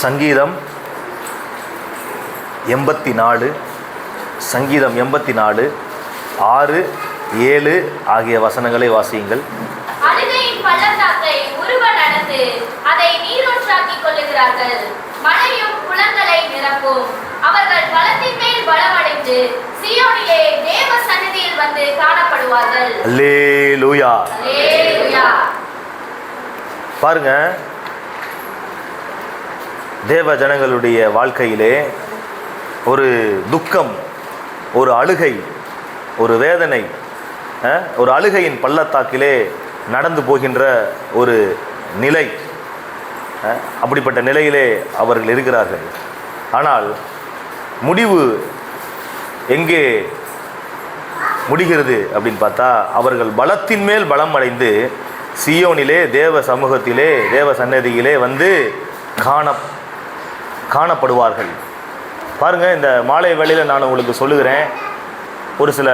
சங்கீதம் 84 சங்கீதம் 84 6, 7 ஆகிய வசனங்களை வாசியுங்கள். அழுகையின் பள்ளத்தாக்கை உருவ நடந்து அதை நீரூற்றாக்கிக் கொள்ளுகிறார்கள். மழையும் குளங்களை நிரப்பும். அவர்கள் பலத்தின் மேல் பலமடைந்து சீயோனிலே தேவ சந்நிதியில் வந்து காணப்படுவார்கள். அல்லேலூயா. அல்லேலூயா. பாருங்க, தேவ ஜனங்களுடைய வாழ்க்கையிலே ஒரு துக்கம், ஒரு அழுகை, ஒரு வேதனை, ஒரு அழுகையின் பள்ளத்தாக்கிலே நடந்து போகின்ற ஒரு நிலை, அப்படிப்பட்ட நிலையிலே அவர்கள் இருக்கிறார்கள். ஆனால் முடிவு எங்கே முடிகிறது அப்படின்னு பார்த்தா, அவர்கள் பலத்தின் மேல் பலம் அடைந்து சீயோனிலே தேவ சமூகத்திலே தேவ சன்னதியிலே வந்து காணப்படுவார்கள். பாருங்கள், இந்த மாலை வேளையில் நான் உங்களுக்கு சொல்லுகிறேன், ஒரு சில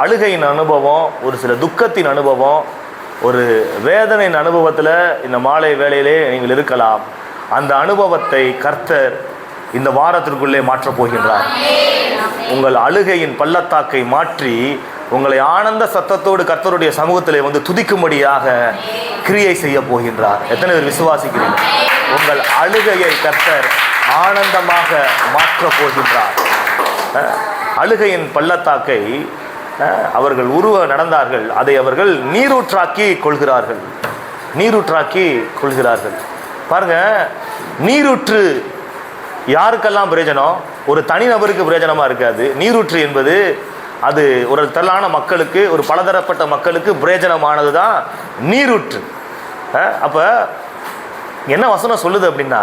அழுகையின் அனுபவம், ஒரு சில துக்கத்தின் அனுபவம், ஒரு வேதனையின் அனுபவத்தில் இந்த மாலை வேளையிலே நீங்கள் இருக்கலாம். அந்த அனுபவத்தை கர்த்தர் இந்த வாரத்திற்குள்ளே மாற்றப் போகின்றார். உங்கள் அழுகையின் பள்ளத்தாக்கை மாற்றி உங்களை ஆனந்த சத்தத்தோடு கர்த்தருடைய சமூகத்திலே வந்து துதிக்கும்படியாக கிரியை செய்ய போகின்றார். எத்தனை பேர் விசுவாசிக்கிறீங்க? உங்கள் அழுகையை கர்த்தர் ஆனந்தமாக மாற்றப் போகின்றார். அழுகையின் பள்ளத்தாக்கை அவர்கள் உருவ நடந்தார்கள், அதை அவர்கள் நீரூற்றாக்கி கொள்கிறார்கள். நீரூற்றாக்கி கொள்கிறார்கள். பாருங்க, நீரூற்று யாருக்கெல்லாம் பிரயோஜனம்? ஒரு தனிநபருக்கு பிரயோஜனமாக இருக்காது. நீரூற்று என்பது அது ஒரு திரளான மக்களுக்கு, ஒரு பலதரப்பட்ட மக்களுக்கு பிரயோஜனமானது தான் நீரூற்று. அப்போ என்ன வசனம் சொல்லுது அப்படின்னா,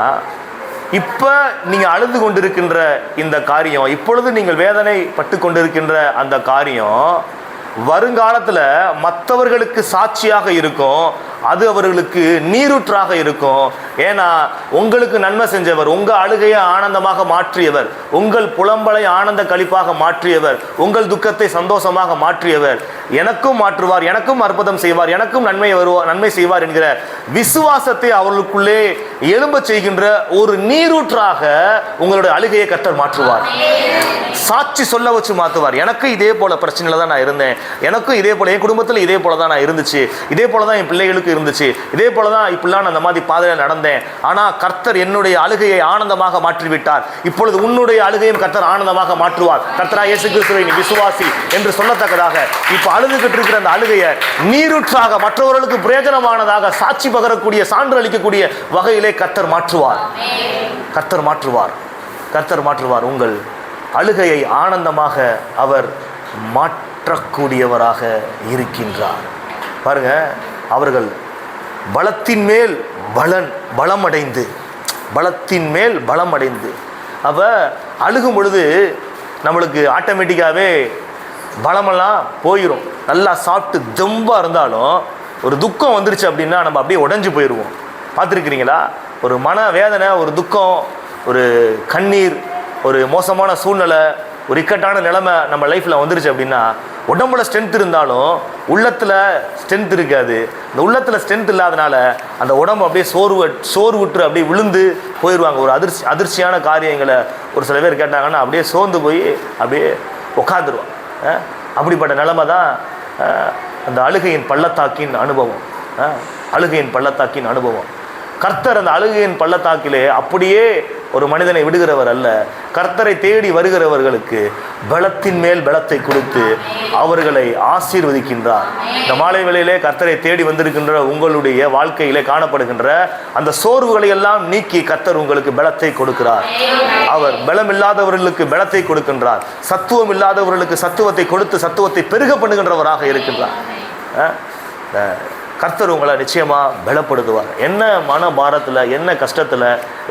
இப்போ நீங்கள் அழுது கொண்டிருக்கின்ற இந்த காரியம், இப்பொழுது நீங்கள் வேதனை பட்டு கொண்டிருக்கின்ற அந்த காரியம் வருங்காலத்தில் மற்றவர்களுக்கு சாட்சியாக இருக்கும். அது அவர்களுக்கு நீரூற்றாக இருக்கும். ஏன்னா உங்களுக்கு நன்மை செஞ்சவர், உங்கள் அழுகையை ஆனந்தமாக மாற்றியவர், உங்கள் புலம்பலை ஆனந்த களிப்பாக மாற்றியவர், உங்கள் துக்கத்தை சந்தோஷமாக மாற்றியவர் எனக்கும் மாற்றுவார், எனக்கும் அற்புதம் செய்வார், எனக்கும் நன்மை செய்வார் என்கிற விசுவாசத்தை அவர்களுக்குள்ளே எழும்ப செய்கின்ற ஒரு நீரூற்றாக உங்களுடைய அழுகையை கர்த்தர் மாற்றுவார். சாட்சி சொல்ல வச்சு மாற்றுவார். எனக்கு இதே போல பிரச்சனையில் தான் நான் இருந்தேன், எனக்கும் இதே போல, என் குடும்பத்தில் இதே போல தான் நான் இருந்துச்சு, இதே போல தான் என் பிள்ளைகளுக்கு இருந்துச்சு, இதே போல தான் இப்படிலாம் நான் அந்த மாதிரி பாதையில் நடந்தேன். ஆனால் கர்த்தர் என்னுடைய அழுகையை ஆனந்தமாக மாற்றிவிட்டார். இப்பொழுது உன்னுடைய அழுகையும் கர்த்தர் ஆனந்தமாக மாற்றுவார். கர்த்தராகிய இயேசு கிறிஸ்துவை நீ விசுவாசி என்று சொல்லத்தக்கதாக இப்போ அழுதுகிட்டு இருக்கிற அந்த அழுகையை நீரூற்றாக, மற்றவர்களுக்கு பிரயோஜனமானதாக, சாட்சி பகரக்கூடிய, சான்று அளிக்கக்கூடிய வகையிலே கர்த்தர் மாற்றுவார். கர்த்தர் மாற்றுவார். கர்த்தர் மாற்றுவார். உங்கள் அழுகையை ஆனந்தமாக அவர் மாற்றக்கூடியவராக இருக்கின்றார். பாருங்க, அவர்கள் பலத்தின் மேல் பலமடைந்து, பலத்தின் மேல் பலமடைந்து, அப்ப அழுகும் பொழுது நம்மளுக்கு ஆட்டோமேட்டிக்காகவே பலமெல்லாம் போயிடும். நல்லா சாப்பிட்டு தெம்பாக இருந்தாலும் ஒரு துக்கம் வந்துருச்சு அப்படின்னா நம்ம அப்படியே உடஞ்சி போயிடுவோம். பார்த்துருக்கிறீங்களா? ஒரு மன வேதனை, ஒரு துக்கம், ஒரு கண்ணீர், ஒரு மோசமான சூழ்நிலை, ஒரு இக்கட்டான நிலைமை நம்ம லைஃப்பில் வந்துருச்சு அப்படின்னா உடம்புல ஸ்ட்ரென்த் இருந்தாலும் உள்ளத்தில் ஸ்ட்ரென்த் இருக்காது. இந்த உள்ளத்தில் ஸ்ட்ரென்த் இல்லாதனால அந்த உடம்பு அப்படியே சோர்வுற்று அப்படியே விழுந்து போயிடுவாங்க. ஒரு அதிர்ச்சியான காரியங்களை ஒரு சில பேர் கேட்டாங்கன்னா அப்படியே சோர்ந்து போய் அப்படியே உட்காந்துருவாங்க. அப்படிப்பட்ட நிலைமை தான் அந்த அழுகையின் பள்ளத்தாக்கின் அனுபவம். அழுகையின் பள்ளத்தாக்கின் அனுபவம். கர்த்தர் அந்த அழுகையின் பள்ளத்தாக்கிலே அப்படியே ஒரு மனிதனை விடுகிறவர் அல்ல. கர்த்தரை தேடி வருகிறவர்களுக்கு பலத்தின் மேல் பலத்தை கொடுத்து அவர்களை ஆசீர்வதிக்கின்றார். இந்த மாலை வேளையிலே கர்த்தரை தேடி வந்திருக்கின்ற உங்களுடைய வாழ்க்கையிலே காணப்படுகின்ற அந்த சோர்வுகளை எல்லாம் நீக்கி கர்த்தர் உங்களுக்கு பலத்தை கொடுக்கிறார். அவர் பலம் இல்லாதவர்களுக்கு பலத்தை கொடுக்கின்றார். சத்துவம் இல்லாதவர்களுக்கு சத்துவத்தை கொடுத்து சத்துவத்தை பெருக பண்ணுகின்றவராக இருக்கின்றார். கர்த்தர் உங்களை நிச்சயமாக பலப்படுத்துவார். என்ன மன பாரத்தில், என்ன கஷ்டத்தில்,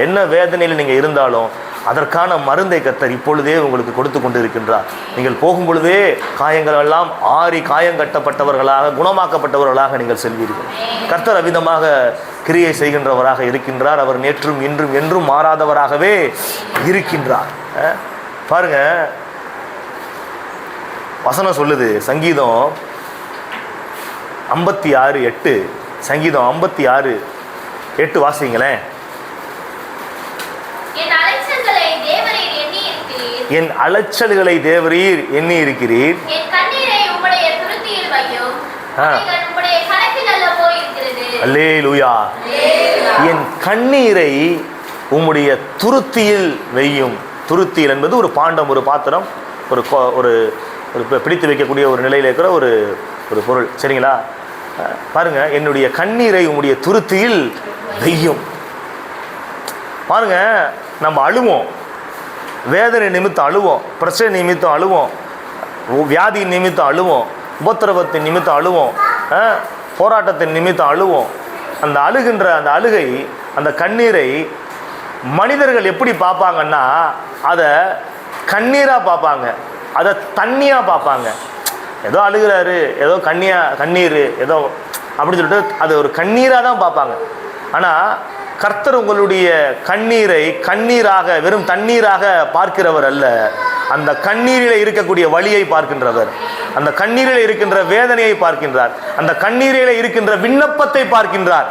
என்ன வேதனையில் நீங்கள் இருந்தாலும் அதற்கான மருந்தை கர்த்தர் இப்பொழுதே உங்களுக்கு கொடுத்து கொண்டு இருக்கின்றார். நீங்கள் போகும் பொழுதே காயங்கள் எல்லாம் ஆறி காயங்கட்டப்பட்டவர்களாக, குணமாக்கப்பட்டவர்களாக நீங்கள் செல்வீர்கள். கர்த்தர் அவ்விதமாக கிரியை செய்கின்றவராக இருக்கின்றார். அவர் நேற்றும் இன்றும் என்றும் மாறாதவராகவே இருக்கின்றார். பாருங்க, வசனம் சொல்லுது, சங்கீதம் 56:8, சங்கீதம் 56:8 வாசிங்களேன். என் அலைச்சல்களை தேவரீர் எண்ணி இருக்கிறீர். என் கண்ணீரை உம்முடைய துருத்தியில் வையும். அவைகள் உம்முடைய கணக்கில் அல்லவோ இருக்கிறது. அல்லேலூயா. என் கண்ணீரை உம்முடைய துருத்தியில் வையும். துருத்தியில் என்பது ஒரு பாண்டம், ஒரு பாத்திரம், ஒரு ஒரு பிடித்து வைக்கக்கூடிய ஒரு நிலையில் இருக்கிற ஒரு ஒரு பொருள். சரிங்களா? பாருங்க, என்னுடைய கண்ணீரை உம்முடைய துருத்தியில் வையும். பாருங்க, நம்ம அழுவோம், வேதனை நிமித்தம் அழுவோம், பிரச்சனை நிமித்தம் அழுவோம், வியாதி நிமித்தம் அழுவோம், உபத்திரவத்தின் நிமித்தம் அழுவோம், போராட்டத்தின் நிமித்தம் அழுவோம். அந்த அழுகின்ற அந்த அழுகை, அந்த கண்ணீரை மனிதர்கள் எப்படி பார்ப்பாங்கன்னா, அதை கண்ணீராக பார்ப்பாங்க, அதை தண்ணியாக பார்ப்பாங்க. ஏதோ அழுகிறாரு, ஏதோ கண்ணீர் ஏதோ அப்படின்னு சொல்லிட்டு அது ஒரு கண்ணீராக தான் பார்ப்பாங்க. ஆனால் கர்த்தர் உங்களுடைய கண்ணீரை கண்ணீராக, வெறும் தண்ணீராக பார்க்கிறவர் அல்ல. அந்த கண்ணீரில் இருக்கக்கூடிய வலியை பார்க்கின்றவர், அந்த கண்ணீரில் இருக்கின்ற வேதனையை பார்க்கின்றார், அந்த கண்ணீரில் இருக்கின்ற விண்ணப்பத்தை பார்க்கின்றார்.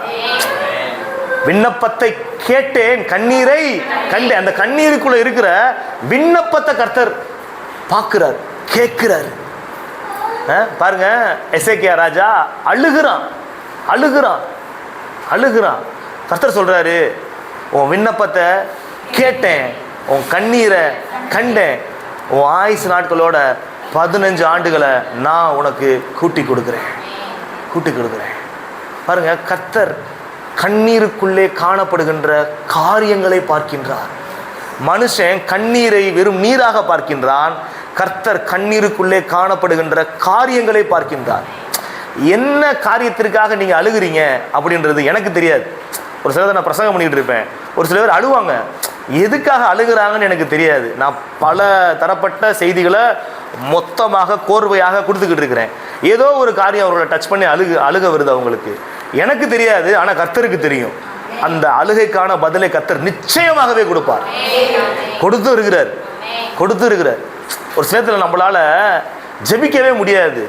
விண்ணப்பத்தை கேட்டேன், கண்ணீரை கண்டேன். அந்த கண்ணீருக்குள்ள இருக்கிற விண்ணப்பத்தை கர்த்தர் பார்க்கிறார், கேட்கிறார். பாருங்க, எசேக்கியா ராஜா அழுகிறான், அழுகிறான், அழுகிறான். கர்த்தர் சொல்றாரு, உன் விண்ணப்பத்தை கேட்டேன், உன் கண்ணீரை கண்டேன், உன் ஆயுசு நாட்களோட 15 ஆண்டுகளை நான் உனக்கு கூட்டி கொடுக்குறேன், கூட்டி கொடுக்குறேன். பாருங்க, கர்த்தர் கண்ணீருக்குள்ளே காணப்படுகின்ற காரியங்களை பார்க்கின்றார். மனுஷன் கண்ணீரை வெறும் நீராக பார்க்கின்றான், கர்த்தர் கண்ணீருக்குள்ளே காணப்படுகின்ற காரியங்களை பார்க்கின்றார். என்ன காரியத்திற்காக நீங்கள் அழுகிறீங்க அப்படின்றது எனக்கு தெரியாது. ஒரு சிலர் நான் பிரசங்கம் பண்ணிக்கிட்டு இருப்பேன், ஒரு சில பேர் அழுவாங்க, எதுக்காக அழுகிறாங்கன்னு எனக்கு தெரியாது. நான் பல தரப்பட்ட செய்திகளை மொத்தமாக கோர்வையாக கொடுத்துக்கிட்டு இருக்கிறேன். ஏதோ ஒரு காரியம் அவர்களை டச் பண்ணி அழுக வருது அவங்களுக்கு, எனக்கு தெரியாது, ஆனால் கர்த்தருக்கு தெரியும். அந்த அழுகைக்கான பதிலை கர்த்தர் நிச்சயமாகவே கொடுப்பார், கொடுத்து இருக்கிறார், கொடுத்து இருக்கிறார். ஒரு சிலத்தில் நம்மளால ஜெபிக்கவே முடியாது,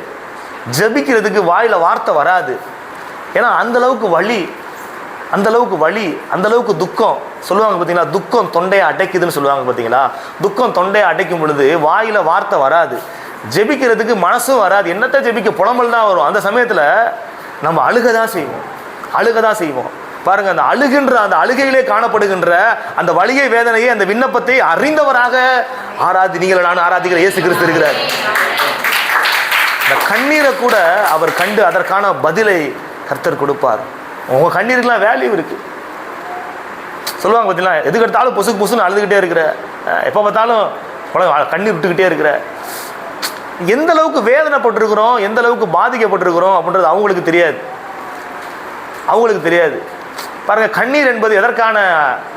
ஜெபிக்கிறதுக்கு வாயில வார்த்தை வராது. ஏன்னா அந்த அளவுக்கு வலி, அந்த அளவுக்கு வலி, அந்த அளவுக்கு துக்கம். சொல்லுவாங்க பார்த்தீங்களா, துக்கம் தொண்டையை அடைக்குதுன்னு சொல்லுவாங்க பார்த்தீங்களா. துக்கம் தொண்டையை அடைக்கும் பொழுது வாயில வார்த்தை வராது, ஜெபிக்கிறதுக்கு மனசும் வராது. என்னத்தை ஜெபிக்க, புலம்பல் தான் வரும். அந்த சமயத்தில் நம்ம அழுகதான் செய்வோம், அழுகதான் செய்வோம். பாருங்க, அந்த அழுகின்ற அந்த அழுகையிலே காணப்படுகின்ற அந்த வலியை, வேதனையை, அந்த விண்ணப்பத்தை அறிந்தவராக நீங்கள் நான் ஆராதிக்கிற இயேசு கிறிஸ்து இருக்கிறார். இந்த கண்ணீரை கூட அவர் கண்டு அதற்கான பதிலை கர்த்தர் கொடுப்பார். உங்க கண்ணீருக்குலாம் வேல்யூ இருக்கு. சொல்லுவாங்க பார்த்தீங்களா, எதுக்கு எடுத்தாலும் பொசுக்கு பொசுன்னு அழுதுகிட்டே இருக்கிற, எப்போ பார்த்தாலும் கண்ணீர் விட்டுக்கிட்டே இருக்கிற. எந்த அளவுக்கு வேதனைப்பட்டிருக்கிறோம், எந்த அளவுக்கு பாதிக்கப்பட்டிருக்கிறோம் அப்படின்றது அவங்களுக்கு தெரியாது, அவங்களுக்கு தெரியாது. பாருங்க, கண்ணீர் என்பது எதற்கான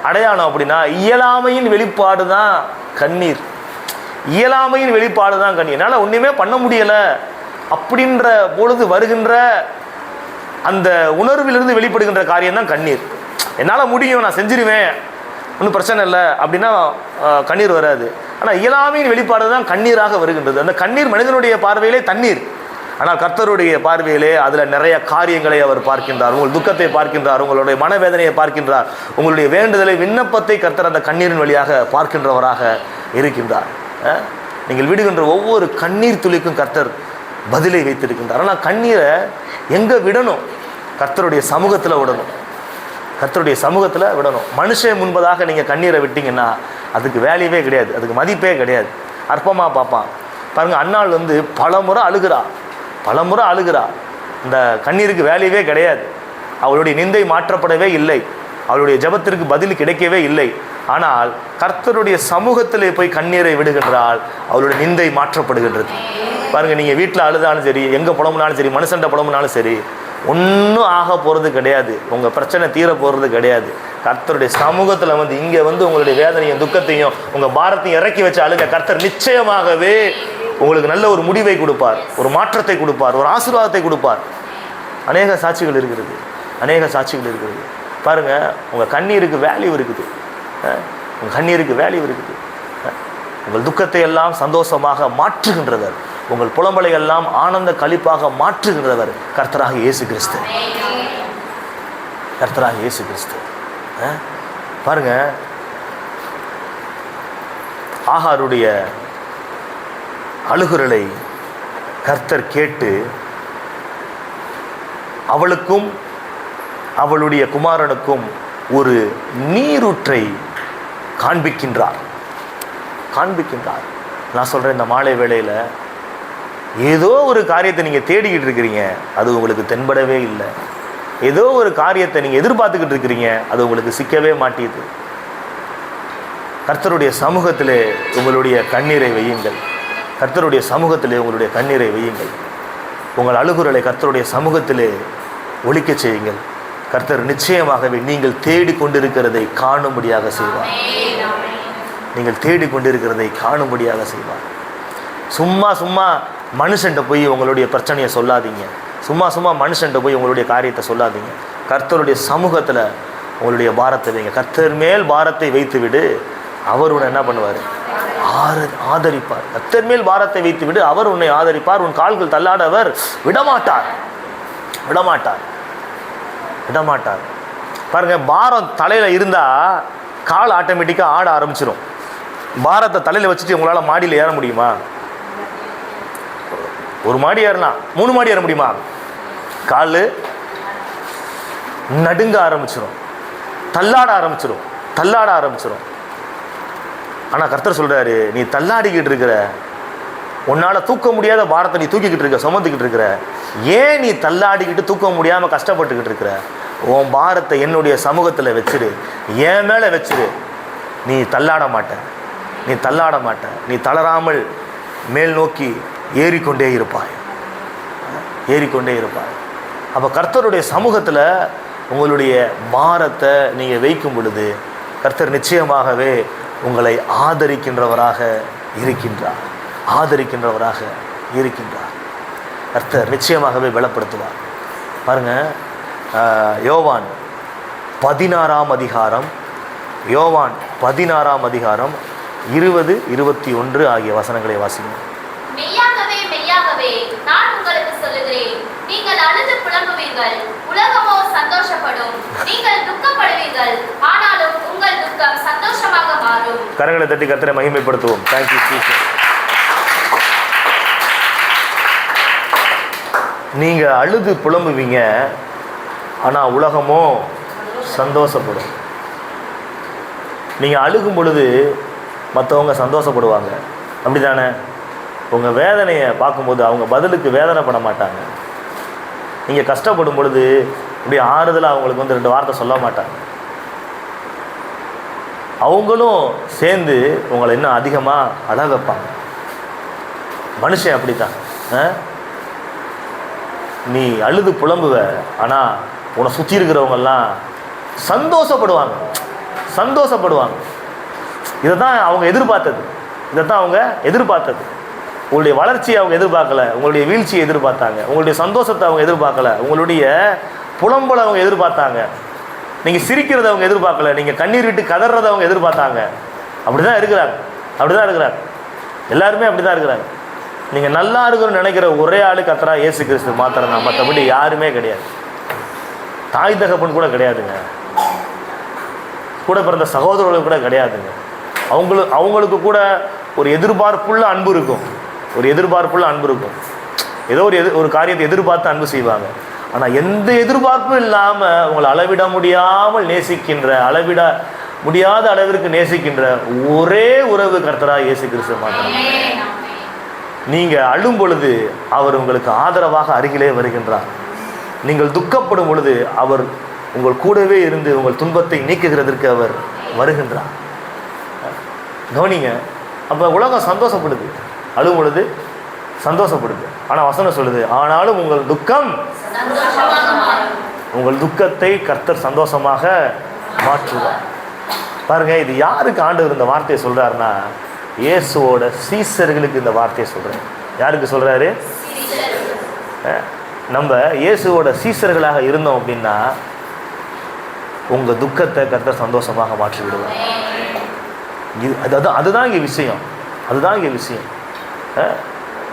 அடையாளம் அப்படின்னா, இயலாமையின் வெளிப்பாடு தான் கண்ணீர். இயலாமையின் வெளிப்பாடு தான் கண்ணீர். என்னால் ஒன்றுமே பண்ண முடியலை அப்படின்ற பொழுது வருகின்ற அந்த உணர்விலிருந்து வெளிப்படுகின்ற காரியம் தான் கண்ணீர். என்னால் முடியும், நான் செஞ்சிருவேன், ஒன்றும் பிரச்சனை இல்லை அப்படின்னா கண்ணீர் வராது. ஆனால் இயலாமையின் வெளிப்பாடு தான் கண்ணீராக வருகின்றது. அந்த கண்ணீர் மனிதனுடைய பார்வையிலே தண்ணீர், ஆனால் கர்த்தருடைய பார்வையிலே அதில் நிறைய காரியங்களை அவர் பார்க்கின்றார். உங்கள் துக்கத்தை பார்க்கின்றார், உங்களுடைய மனவேதனையை பார்க்கின்றார், உங்களுடைய வேண்டுதலை, விண்ணப்பத்தை கர்த்தர் அந்த கண்ணீரின் வழியாக பார்க்கின்றவராக இருக்கின்றார். நீங்கள் விடுகின்ற ஒவ்வொரு கண்ணீர் துளிக்கும் கர்த்தர் பதிலை வைத்திருக்கின்றார். ஆனால் கண்ணீரை எங்கே விடணும்? கர்த்தருடைய சமூகத்தில் விடணும், கர்த்தருடைய சமூகத்தில் விடணும். மனுஷன் முன்பதாக நீங்கள் கண்ணீரை விட்டீங்கன்னா அதுக்கு வேல்யூவே கிடையாது, அதுக்கு மதிப்பே கிடையாது, அற்பமாக பார்ப்பான். பாருங்கள், அன்னாள் பல முறை அழுகிறா, பல முறை அழுகிறா. இந்த கண்ணீருக்கு வேல்யூவே கிடையாது. அவளுடைய நிந்தை மாற்றப்படவே இல்லை, அவளுடைய ஜெபத்திற்கு பதில் கிடைக்கவே இல்லை. ஆனால் கர்த்தருடைய சமூகத்திலே போய் கண்ணீரை விடுகின்றால் அவளுடைய நிந்தை மாற்றப்படுகின்றது. பாருங்கள், நீங்கள் வீட்டில் அழுதாலும் சரி, எங்கே புலம்புனாலும் சரி, மனுஷன்ட்ட புலம்புனாலும் சரி, ஒன்றும் ஆக போகிறது கிடையாது, உங்கள் பிரச்சனை தீர போகிறது கிடையாது. கர்த்தருடைய சமூகத்தில் இங்கே உங்களுடைய வேதனையும் துக்கத்தையும் உங்கள் பாரத்தையும் இறக்கி வச்சு அழுங்க. கர்த்தர் நிச்சயமாகவே உங்களுக்கு நல்ல ஒரு முடிவை கொடுப்பார், ஒரு மாற்றத்தை கொடுப்பார், ஒரு ஆசீர்வாதத்தை கொடுப்பார். அநேக சாட்சிகள் இருக்கிறது, அநேக சாட்சிகள் இருக்கிறது. பாருங்கள், உங்கள் கண்ணீருக்கு வேல்யூ இருக்குது, உங்கள் கண்ணீருக்கு வேல்யூ இருக்குது. உங்கள் துக்கத்தை எல்லாம் சந்தோஷமாக மாற்றுகின்றவர், உங்கள் புலம்பலை எல்லாம் ஆனந்த களிப்பாக மாற்றுகின்றவர் கர்த்தராக இயேசு கிறிஸ்து, கர்த்தராக இயேசு கிறிஸ்து. பாருங்க, ஆகாருடைய அழுகுரலை கர்த்தர் கேட்டு அவளுக்கும் அவளுடைய குமாரனுக்கும் ஒரு நீரூற்றை காண்பிக்கின்றார். நான் சொல்கிறேன், இந்த மாலை வேளையில் ஏதோ ஒரு காரியத்தை நீங்கள் தேடிக்கிட்டு இருக்கிறீங்க, அது உங்களுக்கு தென்படவே இல்லை. ஏதோ ஒரு காரியத்தை நீங்கள் எதிர்பார்த்துக்கிட்டு இருக்கிறீங்க, அது உங்களுக்கு சிக்கவே மாட்டேது. கர்த்தருடைய சமூகத்திலே உங்களுடைய கண்ணீரை வையுங்கள். கர்த்தருடைய சமூகத்திலே உங்களுடைய கண்ணீரை வையுங்கள். உங்கள் அழுகுரலை கர்த்தருடைய சமூகத்திலே ஒலிக்க செய்யுங்கள். கர்த்தர் நிச்சயமாகவே நீங்கள் தேடிக்கொண்டிருக்கிறதை காணும்படியாக செய்வார். நீங்கள் தேடிக்கொண்டிருக்கிறதை காணும்படியாக செய்வார். சும்மா மனுஷன்ட்ட போய் உங்களுடைய பிரச்சனையை சொல்லாதீங்க. சும்மா மனுஷன்ட்ட போய் உங்களுடைய காரியத்தை சொல்லாதீங்க. கர்த்தருடைய சமூகத்தில் உங்களுடைய பாரத்தை வைங்க. கர்த்தர் மேல் பாரத்தை வைத்து விடு, அவர் உன்னை என்ன பண்ணுவார்? ஆதரிப்பார். கர்த்தர் மேல் பாரத்தை வைத்து விடு, அவர் உன்னை ஆதரிப்பார். உன் கால்கள் தள்ளாட அவர் விடமாட்டார். பாருங்க, பாரம் தலையில் இருந்தால் கால் ஆட்டோமேட்டிக்காக ஆட ஆரம்பிச்சிடும். பாரத்தை தலையில் வச்சுட்டு உங்களால் மாடியில் ஏற முடியுமா? ஒரு மாடி ஏறலாம், 3 மாடி ஏற முடியுமா? கால் நடுங்க ஆரம்பிச்சிடும், தள்ளாட ஆரம்பிச்சிடும். ஆனால் கர்த்தர் சொல்கிறாரு, நீ தள்ளாடிக்கிட்டு இருக்கிற, உன்னால் தூக்க முடியாத பாரத்தை நீ தூக்கிக்கிட்டு இருக்க, சுமந்துக்கிட்டு இருக்கிற, ஏன் நீ தள்ளாடிக்கிட்டு தூக்க முடியாமல் கஷ்டப்பட்டுக்கிட்டு இருக்கிற? உன் பாரத்தை என்னுடைய சமூகத்தில் வச்சிரு, என் மேலே வச்சிரு. நீ தள்ளாட மாட்ட. நீ தளராமல் மேல் நோக்கி ஏறிக்கொண்டே இருப்பாய். அப்போ கர்த்தருடைய சமூகத்தில் உங்களுடைய பாரத்தை நீங்கள் வைக்கும் பொழுது கர்த்தர் நிச்சயமாகவே உங்களை ஆதரிக்கின்றவராக இருக்கின்றார். கர்த்தர் நிச்சயமாகவே பலப்படுத்துவார். பாருங்க, யோவான் 16ஆம் அதிகாரம் 20, 21 ஆகிய வசனங்களை வாசிங்க. மெய்யாகவே நான் உங்களுக்கு சொல்லுகிறேன், நீங்கள் அழுது புலம்புவீர்கள், உலகமோ சந்தோஷப்படும். நீங்கள் துக்கப்படுவீர்கள், ஆனாலும் உங்கள் துக்கம் சந்தோஷமாக மாறும். கரங்களை தட்டி கர்த்தரை மகிமைப்படுத்துவோம். Thank you Jesus. நீங்க அழுது புலம்புவீங்க, ஆனா உலகமோ சந்தோஷப்படும். நீங்க அழுகும் பொழுது மற்றவங்க சந்தோஷப்படுவாங்க, அப்படிதானே? உங்கள் வேதனையை பார்க்கும்போது அவங்க பதிலுக்கு வேதனைப்பட மாட்டாங்க. நீங்கள் கஷ்டப்படும் பொழுது இப்படி ஆறுதலாக அவங்களுக்கு 2 வார்த்தை சொல்ல மாட்டாங்க. அவங்களும் சேர்ந்து உங்களை இன்னும் அதிகமாக அழ வைப்பாங்க. மனுஷன் அப்படித்தான். நீ அழுது புலம்புவ, ஆனால் உன்னை சுற்றி இருக்கிறவங்கெல்லாம் சந்தோஷப்படுவாங்க. இதை தான் அவங்க எதிர்பார்த்தது. உங்களுடைய வளர்ச்சியை அவங்க எதிர்பார்க்கல, உங்களுடைய வீழ்ச்சியை எதிர்பார்த்தாங்க. உங்களுடைய சந்தோஷத்தை அவங்க எதிர்பார்க்கல, உங்களுடைய புலம்பலை அவங்க எதிர்பார்த்தாங்க. நீங்கள் சிரிக்கிறத அவங்க எதிர்பார்க்கல, நீங்கள் கண்ணீர் விட்டு கதறதை அவங்க எதிர்பார்த்தாங்க. அப்படிதான் இருக்கிறாங்க. எல்லாருமே அப்படிதான் இருக்கிறாங்க. நீங்கள் நல்லா இருக்கணும்னு நினைக்கிற ஒரே ஆளு கர்த்தரா இயேசு கிறிஸ்து மாத்திரம் தான். மற்றபடி யாருமே கிடையாது. தாய் தகப்பன் கூட கிடையாதுங்க. கூட பிறந்த சகோதரர்கள் கூட கிடையாதுங்க. அவங்களுக்கு கூட ஒரு எதிர்பார்ப்புள்ள அன்பு இருக்கும். ஏதோ ஒரு காரியத்தை எதிர்பார்த்து அன்பு செய்வாங்க. ஆனால் எந்த எதிர்பார்ப்பும் இல்லாமல் உங்களை அளவிட முடியாத அளவிற்கு நேசிக்கின்ற ஒரே உறவு கர்த்தராக இயேசு கிறிஸ்து மாத்திரம். நீங்கள் அழும் பொழுது அவர் உங்களுக்கு ஆதரவாக அருகிலே வருகின்றார். நீங்கள் துக்கப்படும் பொழுது அவர் உங்கள் கூடவே இருந்து உங்கள் துன்பத்தை நீக்குகிறதற்கு அவர் வருகின்றார். கவனிங்க. அப்போ உலகம் சந்தோஷப்படுது, அழும் பொழுது சந்தோஷப்படுது. ஆனால் வசனம் சொல்லுது, ஆனாலும் உங்கள் துக்கத்தை கர்த்தர் சந்தோஷமாக மாற்றுவார். பாருங்க, இது யாருக்கு ஆண்டவர் இந்த வார்த்தையை சொல்றாருன்னா, இயேசுவோட சீசர்களுக்கு இந்த வார்த்தையை சொல்றாரு. யாருக்கு சொல்றாரு? நம்ம இயேசுவோட சீசர்களாக இருந்தோம் அப்படின்னா உங்க துக்கத்தை கர்த்தர் சந்தோஷமாக மாற்றி விடுவார். அதுதான் இங்கே விஷயம்.